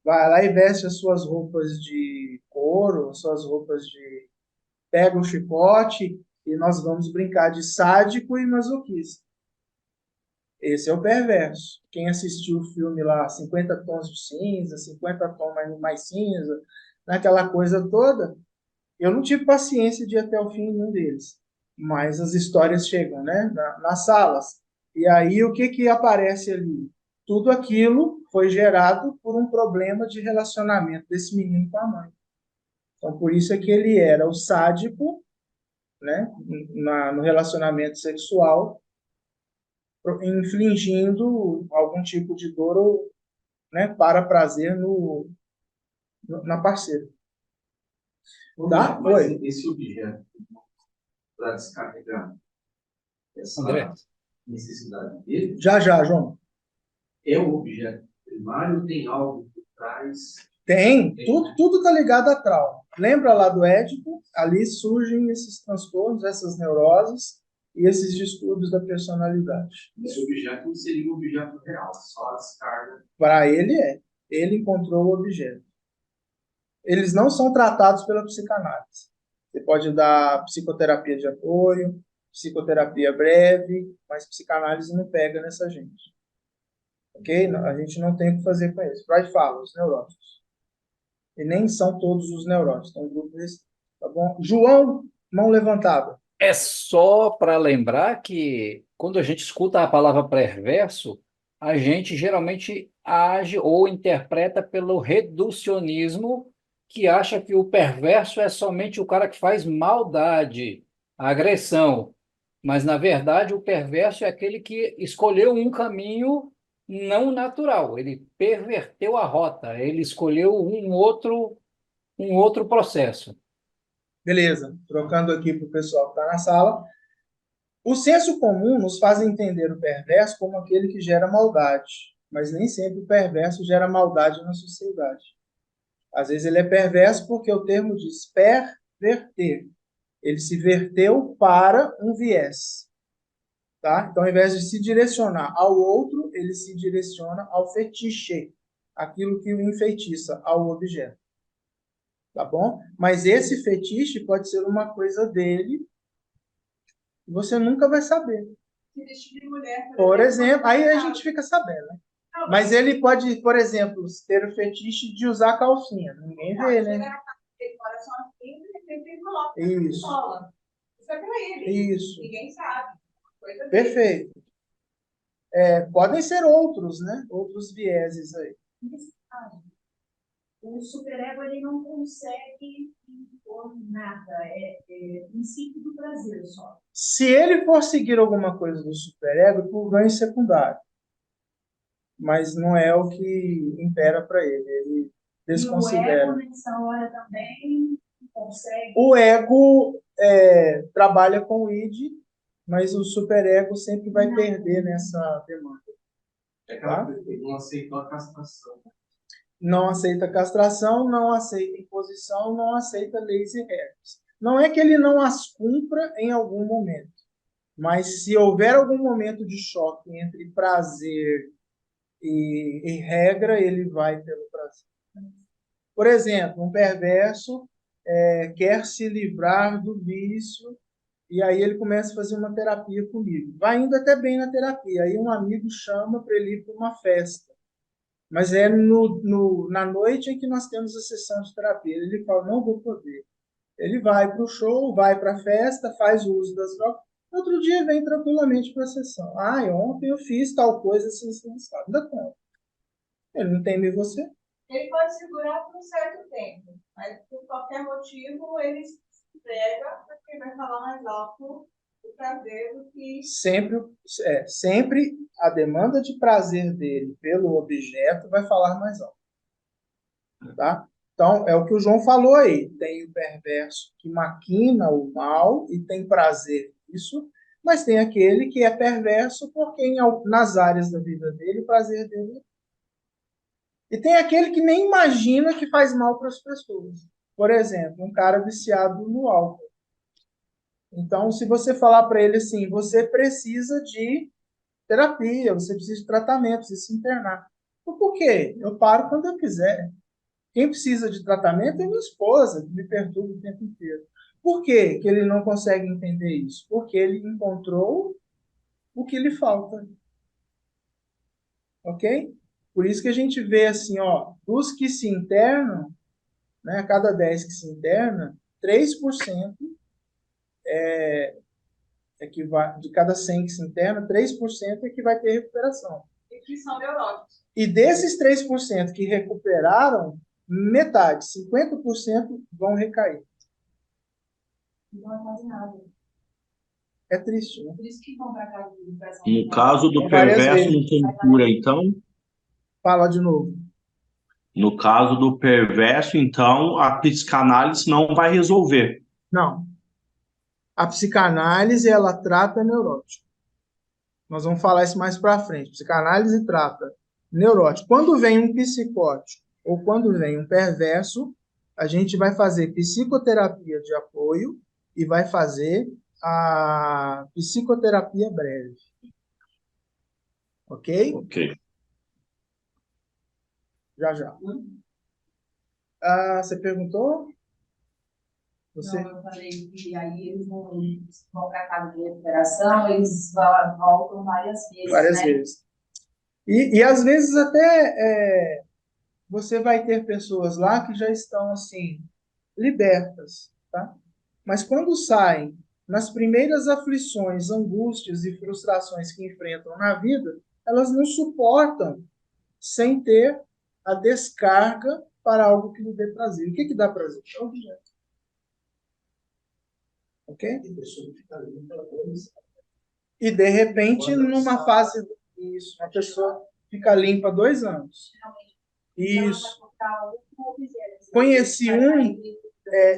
vai lá e veste as suas roupas de couro, as suas roupas de... Pega o chicote e nós vamos brincar de sádico e masoquista. Esse é o perverso. Quem assistiu o filme lá, 50 tons de cinza, 50 tons mais cinza, naquela coisa toda, eu não tive paciência de ir até o fim nenhum deles. Mas as histórias chegam, né, nas salas. E aí o que aparece ali? Tudo aquilo foi gerado por um problema de relacionamento desse menino com a mãe. Então, por isso é que ele era o sádico, né, no relacionamento sexual, infligindo algum tipo de dor, né, para prazer na parceira. Tá? Mas esse objeto, para descarregar essa André. necessidade dele, Já, João. é o objeto primário ou tem algo por trás? Tem. Tudo tá ligado a trauma. Lembra lá do Édipo? Ali surgem esses transtornos, essas neuroses e esses distúrbios da personalidade. Esse objeto não seria um objeto real, só a descarga. Para ele é. Ele encontrou o objeto. Eles não são tratados pela psicanálise. Você pode dar psicoterapia de apoio, psicoterapia breve, mas psicanálise não pega nessa gente. Ok? A gente não tem o que fazer com eles. Freud fala, os neuróticos. E nem são todos os neuróticos. Tem um grupo restrito, tá bom? João, mão levantada. É só para lembrar que quando a gente escuta a palavra perverso, a gente geralmente age ou interpreta pelo reducionismo, que acha que o perverso é somente o cara que faz maldade, agressão. Mas, na verdade, o perverso é aquele que escolheu um caminho não natural. Ele perverteu a rota, ele escolheu um outro processo. Beleza. Trocando aqui para o pessoal que está na sala. O senso comum nos faz entender o perverso como aquele que gera maldade, mas nem sempre o perverso gera maldade na sociedade. Às vezes ele é perverso porque o termo diz perverter. Ele se verteu para um viés. Tá? Então, ao invés de se direcionar ao outro, ele se direciona ao fetiche, aquilo que o enfeitiça ao objeto. Tá bom? Mas esse fetiche pode ser uma coisa dele e você nunca vai saber. Por exemplo, aí a gente fica sabendo, né? Mas ele pode, por exemplo, ter o fetiche de usar calcinha. Ninguém vê, né? Isso. Isso é pra ele. Isso. Ninguém sabe. Coisa dele. Perfeito. Podem ser outros, né? Outros vieses aí. Nesse caso, o superego ele não consegue impor nada. É princípio do prazer só. Se ele for seguir alguma coisa do superego, por ganho secundário. Mas não é o que impera para ele. Ele desconsidera. E o ego, nessa hora, também consegue. O ego trabalha com o id, mas o superego sempre vai perder nessa demanda. É aquela coisa que não aceitou a castração. Não aceita castração, não aceita imposição, não aceita leis e regras. Não é que ele não as cumpra em algum momento, mas se houver algum momento de choque entre prazer e regra, ele vai pelo prazer. Por exemplo, um perverso quer se livrar do vício e aí ele começa a fazer uma terapia comigo. Vai indo até bem na terapia, aí um amigo chama para ele ir para uma festa. Mas é na noite em que nós temos a sessão de terapia. Ele fala, não vou poder. Ele vai para o show, vai para a festa, faz o uso das drogas. Outro dia vem tranquilamente para a sessão. Ontem eu fiz tal coisa, assim, sabe? Ainda conta. Ele não teme você. Ele pode segurar por um certo tempo, mas por qualquer motivo ele se entrega porque vai falar mais alto o prazer do que. Sempre a demanda de prazer dele pelo objeto vai falar mais alto. Tá? Então, é o que o João falou aí. Tem o perverso que maquina o mal e tem prazer nisso, mas tem aquele que é perverso porque nas áreas da vida dele, o prazer dele. E tem aquele que nem imagina que faz mal para as pessoas. Por exemplo, um cara viciado no álcool. Então, se você falar para ele assim, você precisa de terapia, você precisa de tratamento, precisa se internar. Por quê? Eu paro quando eu quiser. Quem precisa de tratamento é minha esposa, que me perturba o tempo inteiro. Por quê que ele não consegue entender isso? Porque ele encontrou o que lhe falta. Ok? Por isso que a gente vê assim, dos que se internam, né, a cada 10 que se interna, 3% de cada 100 que se interna, 3% é que vai ter recuperação. E que são neuróticos. E desses 3% que recuperaram, metade, 50% vão recair. Não é quase nada. É triste, né? Por isso que vão para casa de educação. No caso do Várias perverso, vezes. não tem cura, então? Fala de novo. No caso do perverso, então, a psicanálise não vai resolver. Não. A psicanálise, ela trata neurótico. Nós vamos falar isso mais para frente. Psicanálise trata neurótico. Quando vem um psicótico ou quando vem um perverso, a gente vai fazer psicoterapia de apoio e vai fazer a psicoterapia breve. Ok? Ok. Já, já. Você perguntou? Você? Não, eu falei que aí eles vão para casa de recuperação, eles voltam várias vezes, Várias né? vezes. E às vezes até você vai ter pessoas lá que já estão assim, libertas, tá? Mas quando saem, nas primeiras aflições, angústias e frustrações que enfrentam na vida, elas não suportam sem ter a descarga para algo que lhe dê prazer. O que que dá prazer? É o objeto. Ok? E de repente, numa fase isso, uma pessoa fica limpa 2 anos. Isso. Conheci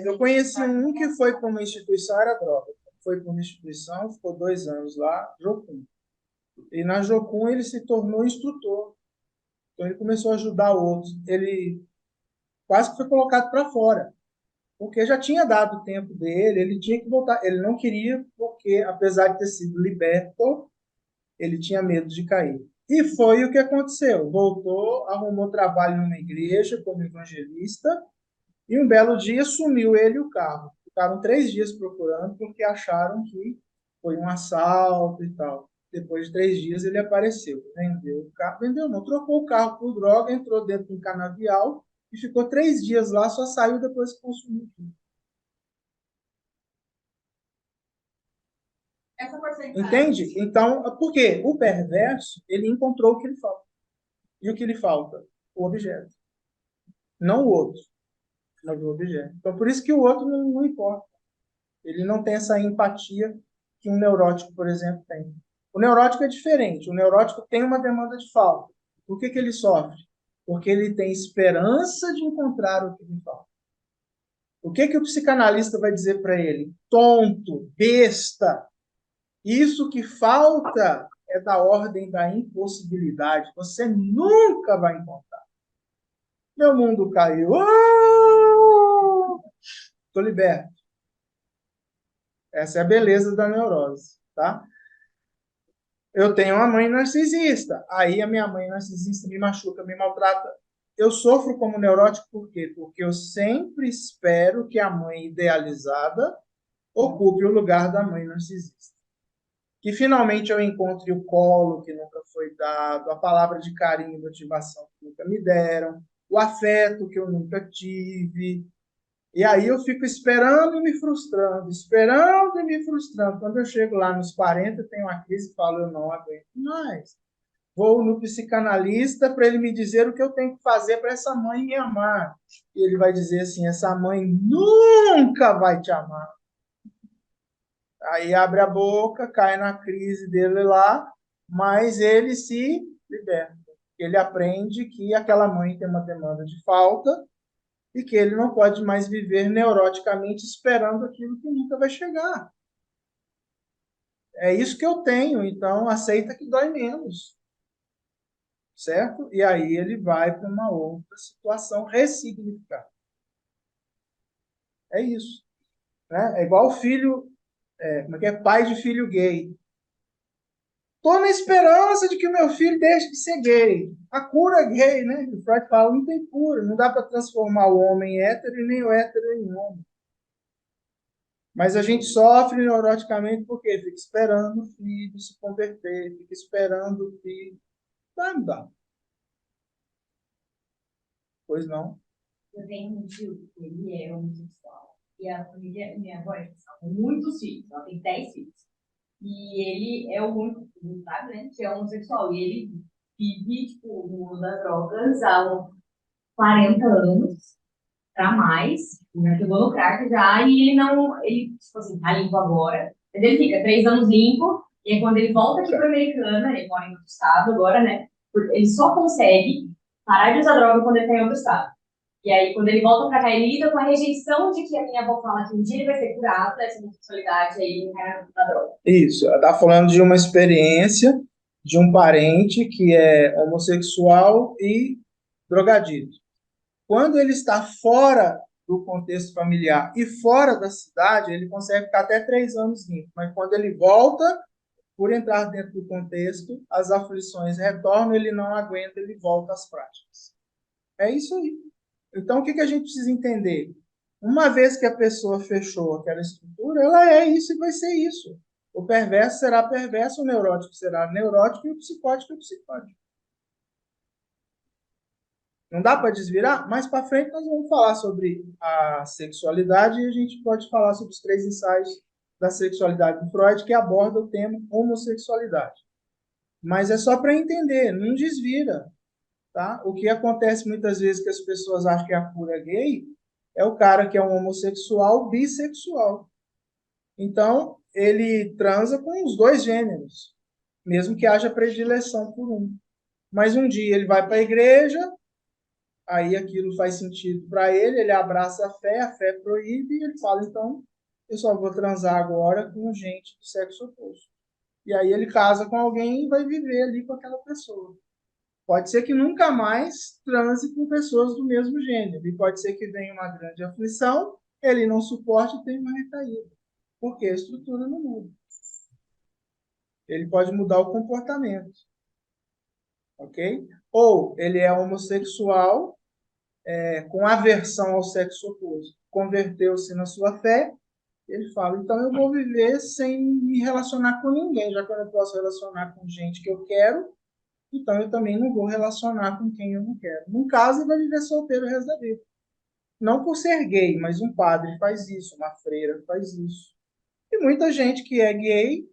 eu conheci um que foi para uma instituição, era droga. Foi para uma instituição, ficou 2 anos lá, Jocum. E na Jocum ele se tornou instrutor. Então ele começou a ajudar outros. Ele quase que foi colocado para fora, porque já tinha dado o tempo dele, ele tinha que voltar. Ele não queria, porque apesar de ter sido liberto, ele tinha medo de cair. E foi o que aconteceu. Voltou, arrumou trabalho numa igreja como evangelista, e um belo dia sumiu ele e o carro. Ficaram 3 dias procurando, porque acharam que foi um assalto e tal. Depois de 3 dias ele apareceu. Vendeu o carro, vendeu não, trocou o carro por droga, entrou dentro de um canavial e ficou 3 dias lá, só saiu depois que consumiu tudo. Essa porcentagem. Entende? Então, por quê? O perverso, ele encontrou o que lhe falta. E o que lhe falta? O objeto. Não o outro, mas o objeto. Então, por isso que o outro não importa. Ele não tem essa empatia que um neurótico, por exemplo, tem. O neurótico é diferente. O neurótico tem uma demanda de falta. Por que ele sofre? Porque ele tem esperança de encontrar o que lhe falta. O que o psicanalista vai dizer para ele? Tonto, besta. Isso que falta é da ordem da impossibilidade. Você nunca vai encontrar. Meu mundo caiu. Estou liberto. Essa é a beleza da neurose, tá? Eu tenho uma mãe narcisista. Aí a minha mãe narcisista me machuca, me maltrata. Eu sofro como neurótico por quê? Porque eu sempre espero que a mãe idealizada ocupe o lugar da mãe narcisista. Que finalmente eu encontre o colo que nunca foi dado, a palavra de carinho e motivação que nunca me deram, o afeto que eu nunca tive. E aí eu fico esperando e me frustrando, esperando e me frustrando. Quando eu chego lá nos 40, tenho uma crise e falo, eu não aguento mais. Vou no psicanalista para ele me dizer o que eu tenho que fazer para essa mãe me amar. E ele vai dizer assim, essa mãe nunca vai te amar. Aí abre a boca, cai na crise dele lá, mas ele se liberta. Ele aprende que aquela mãe tem uma demanda de falta e que ele não pode mais viver neuroticamente esperando aquilo que nunca vai chegar. É isso que eu tenho, então aceita que dói menos. Certo? E aí ele vai para uma outra situação ressignificada. É isso. Né? É igual filho, como é que é? Pai de filho gay. Estou na esperança de que o meu filho deixe de ser gay. A cura é gay, né? O Freud fala, não tem cura. Não dá para transformar o homem em hétero e nem o hétero em homem. Mas a gente sofre neuroticamente porque fica esperando o filho se converter, fica esperando o filho. Não dá. Pois não. Eu tenho um tio que ele é homossexual. E a família, minha avó, são muitos filhos, ela tem 10 filhos. E ele é o único, sabe, né, que é homossexual. E ele vive, tipo, no mundo das drogas há 40 anos para mais. Já chegou no crack já. E ele, tipo assim, tá limpo agora. Mas ele fica 3 anos limpo. E aí, quando ele volta aqui para Americana, ele mora em outro estado agora, né? Ele só consegue parar de usar droga quando ele tá em outro estado. E aí, quando ele volta pra cá, ele lida com a rejeição de que a minha avó fala que um dia ele vai ser curado dessa homossexualidade, aí ele cai na droga. Isso, ela está falando de uma experiência de um parente que é homossexual e drogadito. Quando ele está fora do contexto familiar e fora da cidade, ele consegue ficar até 3 anos limpo. Mas quando ele volta, por entrar dentro do contexto, as aflições retornam, ele não aguenta, ele volta às práticas. É isso aí. Então, o que a gente precisa entender? Uma vez que a pessoa fechou aquela estrutura, ela é isso e vai ser isso. O perverso será perverso, o neurótico será neurótico e o psicótico é psicótico. Não dá para desvirar? Mais para frente nós vamos falar sobre a sexualidade e a gente pode falar sobre os 3 ensaios da sexualidade do Freud que aborda o tema homossexualidade. Mas é só para entender, não desvira. Tá? O que acontece muitas vezes que as pessoas acham que a cura é gay é o cara que é um homossexual bissexual. Então, ele transa com os 2 gêneros, mesmo que haja predileção por um. Mas um dia ele vai para a igreja, aí aquilo faz sentido para ele, ele abraça a fé proíbe, e ele fala, então, eu só vou transar agora com gente do sexo oposto. E aí ele casa com alguém e vai viver ali com aquela pessoa. Pode ser que nunca mais transe com pessoas do mesmo gênero. E pode ser que venha uma grande aflição, ele não suporte e tenha uma recaída. Porque a estrutura não muda. Ele pode mudar o comportamento. Ok? Ou ele é homossexual, com aversão ao sexo oposto. Converteu-se na sua fé, ele fala, então eu vou viver sem me relacionar com ninguém, já que eu não posso relacionar com gente que eu quero, então eu também não vou relacionar com quem eu não quero. Num caso, ele vai viver solteiro o resto da vida. Não por ser gay, mas um padre faz isso, uma freira faz isso. E muita gente que é gay,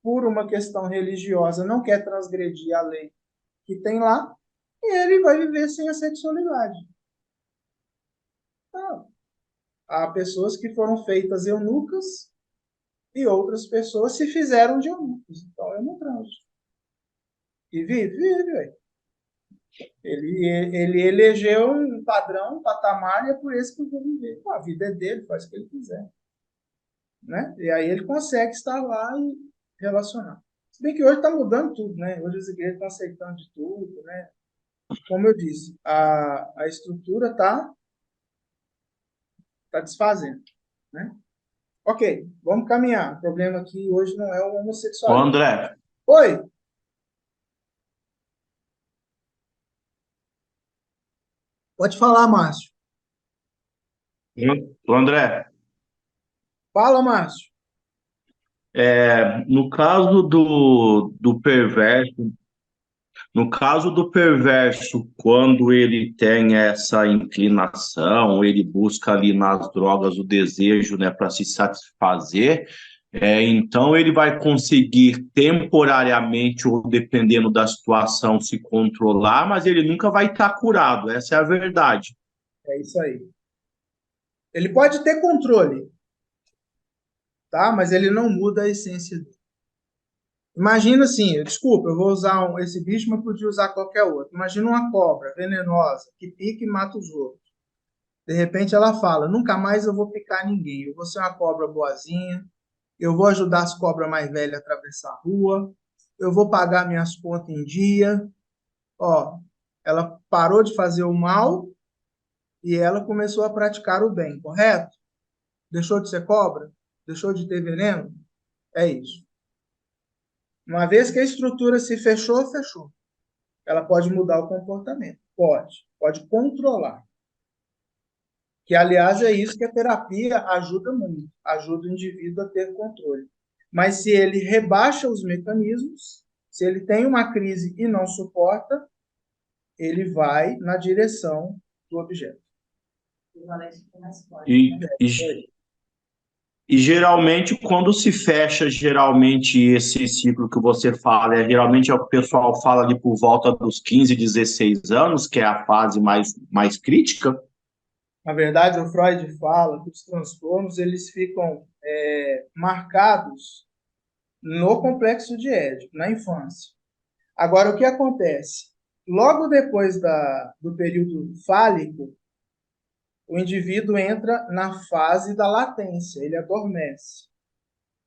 por uma questão religiosa, não quer transgredir a lei que tem lá, e ele vai viver sem a sexualidade. Então, há pessoas que foram feitas eunucas e outras pessoas se fizeram de eunucos. Então, eu não transo. E vive, velho. Ele elegeu um padrão, um patamar, e é por isso que eu vou viver. Pô, a vida é dele, faz o que ele quiser. Né? E aí ele consegue estar lá e relacionar. Se bem que hoje está mudando tudo, né? Hoje as igrejas estão aceitando de tudo, né? Como eu disse, a estrutura tá desfazendo, né? Ok, vamos caminhar. O problema aqui hoje não é o Ô, homossexualismo. André, Oi, pode falar, Márcio. ô, André, Fala, Márcio. no caso do perverso, no caso do perverso, quando ele tem essa inclinação, ele busca ali nas drogas o desejo, né, para se satisfazer, então ele vai conseguir temporariamente, ou dependendo da situação, se controlar, mas ele nunca vai estar curado, essa é a verdade. É isso aí. Ele pode ter controle, tá? Mas ele não muda a essência dele. Imagina assim, desculpa, eu vou usar esse bicho, mas podia usar qualquer outro. Imagina uma cobra venenosa que pica e mata os outros. De repente ela fala: nunca mais eu vou picar ninguém. Eu vou ser uma cobra boazinha. Eu vou ajudar as cobras mais velhas a atravessar a rua. Eu vou pagar minhas contas em dia. Ó, ela parou de fazer o mal e ela começou a praticar o bem, correto? Deixou de ser cobra? Deixou de ter veneno? É isso. Uma vez que a estrutura se fechou, fechou. Ela pode mudar o comportamento. Pode controlar. Que, aliás, é isso que a terapia ajuda muito. Ajuda o indivíduo a ter controle. Mas se ele rebaixa os mecanismos, se ele tem uma crise e não suporta, ele vai na direção do objeto. E, e, e geralmente, quando se fecha, geralmente esse ciclo que você fala, geralmente o pessoal fala ali por volta dos 15, 16 anos, que é a fase mais crítica. Na verdade, o Freud fala que os transtornos eles ficam marcados no complexo de Édipo, na infância. Agora, o que acontece? Logo depois do período fálico, o indivíduo entra na fase da latência, ele adormece.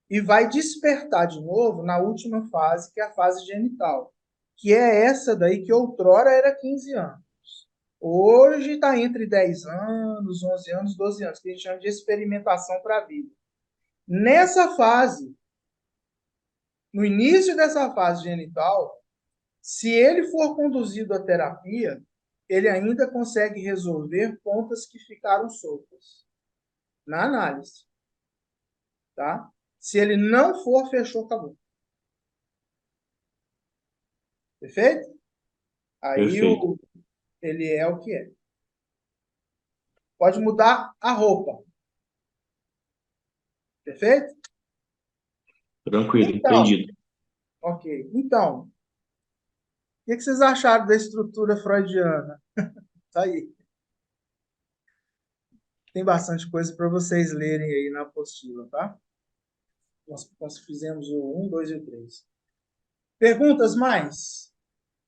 E vai despertar de novo na última fase, que é a fase genital, que é essa daí que outrora era 15 anos. Hoje está entre 10 anos, 11 anos, 12 anos, que a gente chama de experimentação para a vida. Nessa fase, no início dessa fase genital, se ele for conduzido à terapia, ele ainda consegue resolver pontas que ficaram soltas na análise, tá? Se ele não for, fechou, acabou. Perfeito? Aí Perfeito. ele é o que é. Pode mudar a roupa. Perfeito? Tranquilo, Então, entendido. ok. Então, o que vocês acharam da estrutura freudiana? Tá aí. Tem bastante coisa para vocês lerem aí na apostila, tá? Nós fizemos o 1, 2 e o 3. Perguntas mais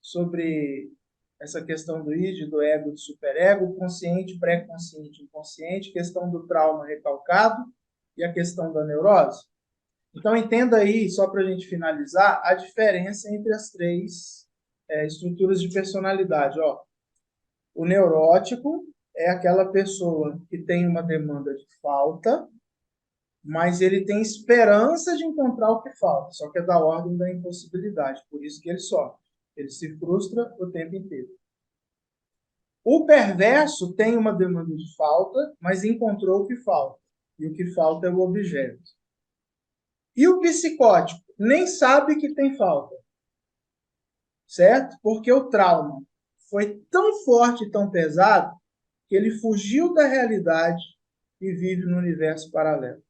sobre essa questão do id, do ego, do superego, consciente, pré-consciente, inconsciente, questão do trauma recalcado e a questão da neurose? Então, entenda aí, só para a gente finalizar, a diferença entre as três estruturas de personalidade. Ó, o neurótico é aquela pessoa que tem uma demanda de falta, mas ele tem esperança de encontrar o que falta, só que é da ordem da impossibilidade, por isso que ele sofre. Ele se frustra o tempo inteiro. O perverso tem uma demanda de falta, mas encontrou o que falta. E o que falta é o objeto. E o psicótico nem sabe que tem falta, certo? Porque o trauma foi tão forte e tão pesado que ele fugiu da realidade e vive no universo paralelo.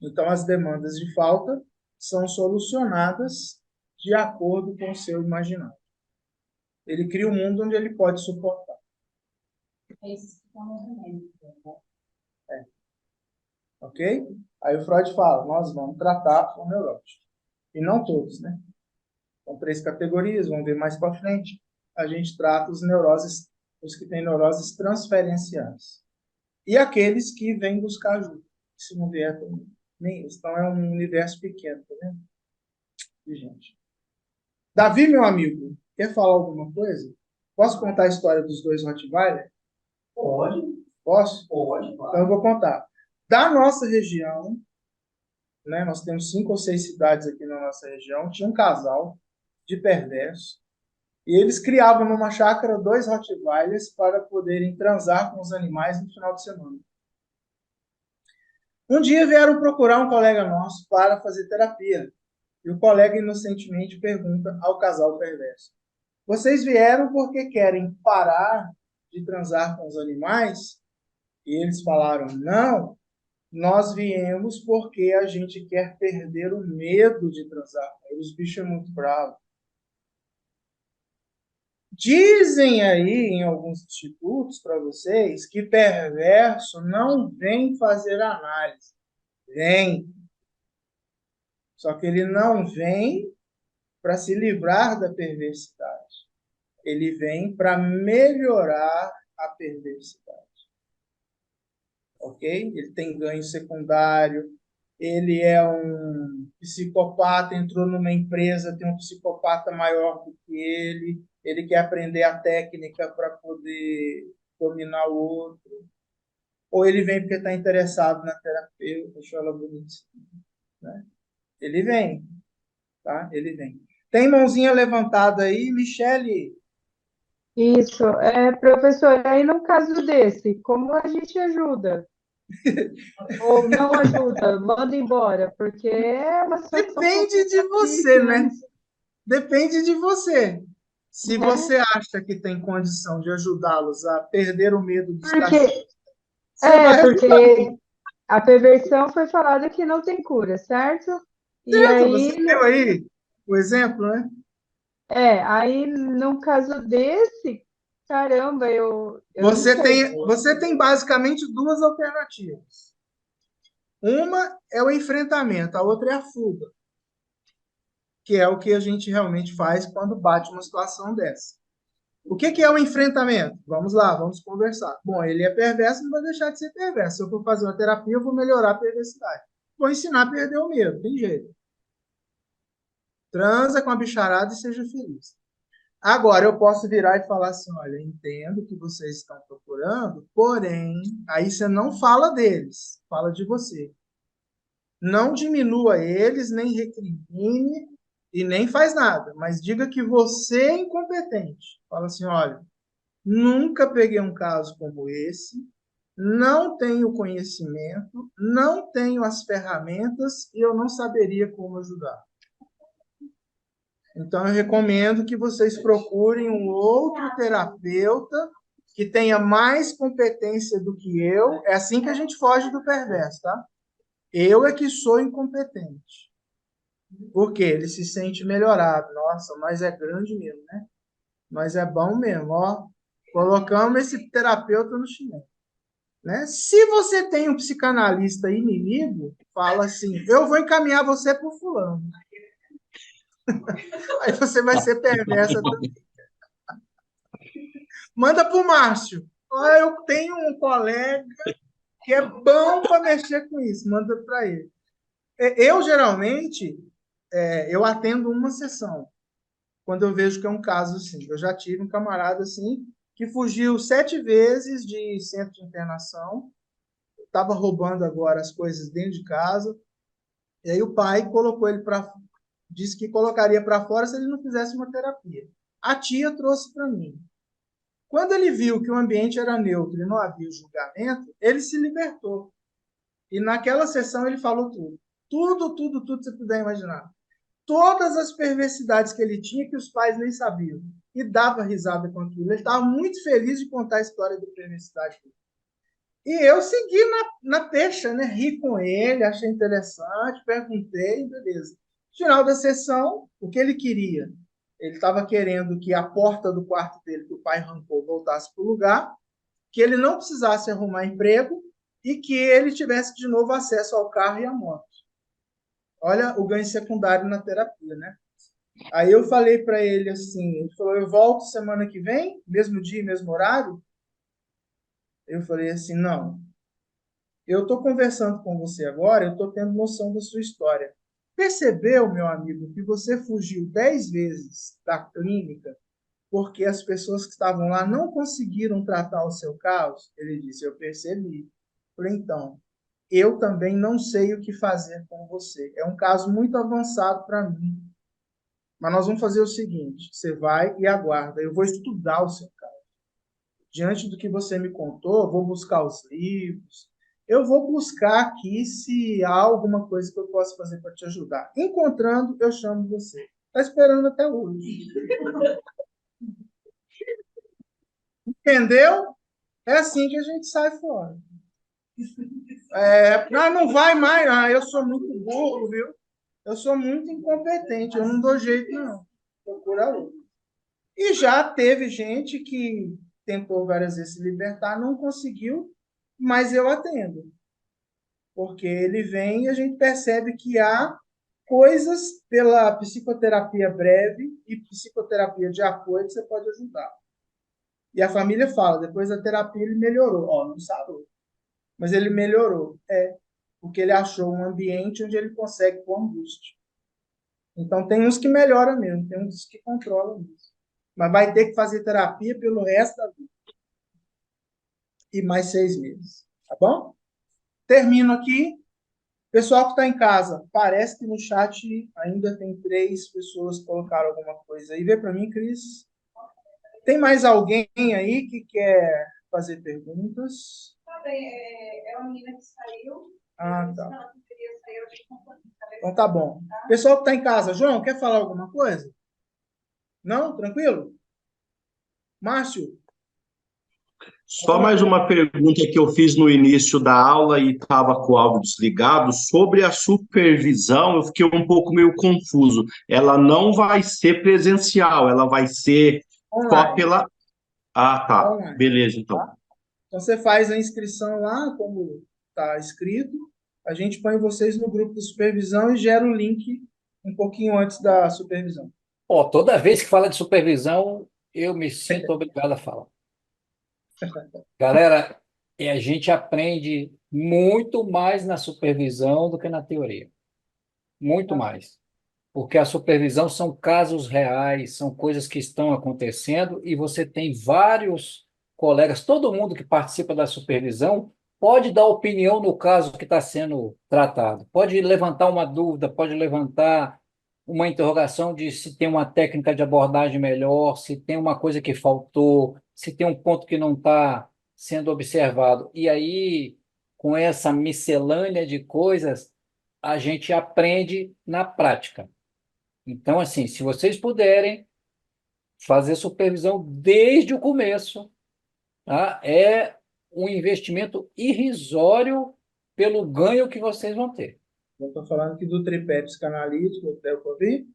Então, as demandas de falta são solucionadas de acordo com o seu imaginário. Ele cria um mundo onde ele pode suportar. Esses que estão no remédio, né? Ok? Aí o Freud fala, nós vamos tratar o neurótico. E não todos, né? São 3 categorias, vamos ver mais para frente. A gente trata os neuroses, os que têm neuroses transferenciais. E aqueles que vêm buscar ajuda. Se não vier, nem isso. Então é um universo pequeno, tá vendo? De gente. Davi, meu amigo, quer falar alguma coisa? Posso contar a história dos 2 Rottweiler? Pode, Posso? pode, Então claro. eu vou contar. Da nossa região, né, nós temos 5 ou 6 cidades aqui na nossa região, tinha um casal de perversos, e eles criavam numa chácara 2 Rottweilers para poderem transar com os animais no final de semana. Um dia vieram procurar um colega nosso para fazer terapia, e o colega inocentemente pergunta ao casal perverso: vocês vieram porque querem parar de transar com os animais? E eles falaram: não, nós viemos porque a gente quer perder o medo de transar. Aí os bichos é muito bravos. Dizem aí em alguns institutos para vocês que perverso não vem fazer análise. Vem. Só que ele não vem para se livrar da perversidade. Ele vem para melhorar a perversidade. Ok? Ele tem ganho secundário, ele é um psicopata, entrou numa empresa, tem um psicopata maior do que ele quer aprender a técnica para poder dominar o outro, ou ele vem porque está interessado na terapeuta, achou ela bonitinha, né? Ele vem, tá? Ele vem. Tem mãozinha levantada aí, Michele? Isso, professor, aí no caso desse, como a gente ajuda? Ou não ajuda, manda embora, porque é uma situação Depende de você, complicadíssima, né? Depende de você. Se né? você acha que tem condição de ajudá-los a perder o medo dos cachorros, Porque, você vai ajudar. porque a perversão foi falada que não tem cura, certo? E Certo? Você aí, viu aí o exemplo, né? aí num caso desse, caramba, eu não sei. Você tem basicamente 2 alternativas. Uma é o enfrentamento, a outra é a fuga, que é o que a gente realmente faz quando bate uma situação dessa. O que é o enfrentamento? Vamos lá, vamos conversar. Bom, ele é perverso, não vai deixar de ser perverso. Se eu for fazer uma terapia, eu vou melhorar a perversidade. Vou ensinar a perder o medo, tem jeito. Transa com a bicharada e seja feliz. Agora, eu posso virar e falar assim: olha, entendo o que vocês estão procurando, porém, aí você não fala deles, fala de você. Não diminua eles, nem recrimine e nem faz nada, mas diga que você é incompetente. Fala assim: olha, nunca peguei um caso como esse, não tenho conhecimento, não tenho as ferramentas e eu não saberia como ajudar. Então, eu recomendo que vocês procurem um outro terapeuta que tenha mais competência do que eu. É assim que a gente foge do perverso, tá? Eu é que sou incompetente. Porque ele se sente melhorado. Nossa, mas é grande mesmo, né? Mas é bom mesmo, ó. Colocamos esse terapeuta no chinelo, né? Se você tem um psicanalista inimigo, fala assim: eu vou encaminhar você para o fulano. Aí você vai ser perversa também. Manda para o Márcio. Ah, eu tenho um colega que é bom para mexer com isso. Manda para ele. Eu, geralmente, eu atendo uma sessão, quando eu vejo que é um caso assim. Eu já tive um camarada assim, que fugiu 7 vezes de centro de internação, estava roubando agora as coisas dentro de casa, e aí o pai colocou ele para... Disse que colocaria para fora se ele não fizesse uma terapia. A tia trouxe para mim. Quando ele viu que o ambiente era neutro e não havia julgamento, ele se libertou. E naquela sessão ele falou tudo. Tudo que você puder imaginar. Todas as perversidades que ele tinha que os pais nem sabiam. E dava risada com aquilo. Ele estava muito feliz de contar a história da perversidade dele. E eu segui na peixa, né? Ri com ele, achei interessante, perguntei, beleza. Final da sessão, o que ele queria? Ele estava querendo que a porta do quarto dele, que o pai arrancou, voltasse para o lugar, que ele não precisasse arrumar emprego e que ele tivesse de novo acesso ao carro e à moto. Olha o ganho secundário na terapia, né? Aí eu falei para ele assim, ele falou: eu volto semana que vem, mesmo dia, mesmo horário? Eu falei assim: não. Eu estou conversando com você agora, eu estou tendo noção da sua história. Percebeu, meu amigo, que você fugiu 10 vezes da clínica porque as pessoas que estavam lá não conseguiram tratar o seu caso? Ele disse: eu percebi. Falei: então, eu também não sei o que fazer com você. É um caso muito avançado para mim. Mas nós vamos fazer o seguinte: você vai e aguarda. Eu vou estudar o seu caso. Diante do que você me contou, eu vou buscar os livros. Eu vou buscar aqui se há alguma coisa que eu possa fazer para te ajudar. Encontrando, eu chamo você. Está esperando até hoje. Entendeu? É assim que a gente sai fora. Não vai mais. Eu sou muito burro, viu? Eu sou muito incompetente. Eu não dou jeito, não. Procura outro. E já teve gente que tentou várias vezes se libertar, não conseguiu, mas eu atendo. Porque ele vem e a gente percebe que há coisas pela psicoterapia breve e psicoterapia de apoio que você pode ajudar. E a família fala: depois da terapia ele melhorou. Ó, não sarou, mas ele melhorou. Porque ele achou um ambiente onde ele consegue pôr angústia. Então tem uns que melhoram mesmo, tem uns que controlam mesmo. Mas vai ter que fazer terapia pelo resto da vida. E mais 6 meses. Tá bom? Termino aqui. Pessoal que está em casa, parece que no chat ainda tem 3 pessoas que colocaram alguma coisa aí. Vê para mim, Cris. Tem mais alguém aí que quer fazer perguntas? É uma menina que saiu. Ah, tá. Então tá bom. Pessoal que está em casa, João, quer falar alguma coisa? Não? Tranquilo? Márcio? Só mais uma pergunta que eu fiz no início da aula e estava com o áudio desligado. Sobre a supervisão, eu fiquei um pouco meio confuso. Ela não vai ser presencial, ela vai ser só Online. pela. Ah, tá. Online. Beleza, então. Tá? Então você faz a inscrição lá, como está escrito. A gente põe vocês no grupo de supervisão e gera o link um pouquinho antes da supervisão. Ó, toda vez que fala de supervisão, eu me sinto obrigado a falar. Galera, e a gente aprende muito mais na supervisão do que na teoria. Muito mais. porque a supervisão são casos reais, são coisas que estão acontecendo e você tem vários colegas, todo mundo que participa da supervisão pode dar opinião no caso que está sendo tratado, pode levantar uma dúvida, pode levantar uma interrogação de se tem uma técnica de abordagem melhor, se tem uma coisa que faltou, se tem um ponto que não está sendo observado. E aí, com essa miscelânea de coisas, a gente aprende na prática. Então, assim, se vocês puderem fazer supervisão desde o começo, tá? É um investimento irrisório pelo ganho que vocês vão ter. Eu estou falando aqui do tripé psicanalítico, o Theo Covey.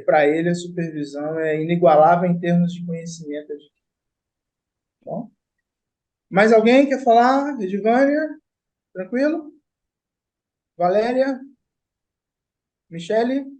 Para ele, a supervisão é inigualável em termos de conhecimento. Bom, mais alguém quer falar? Edivânia? Tranquilo? Valéria? Michele?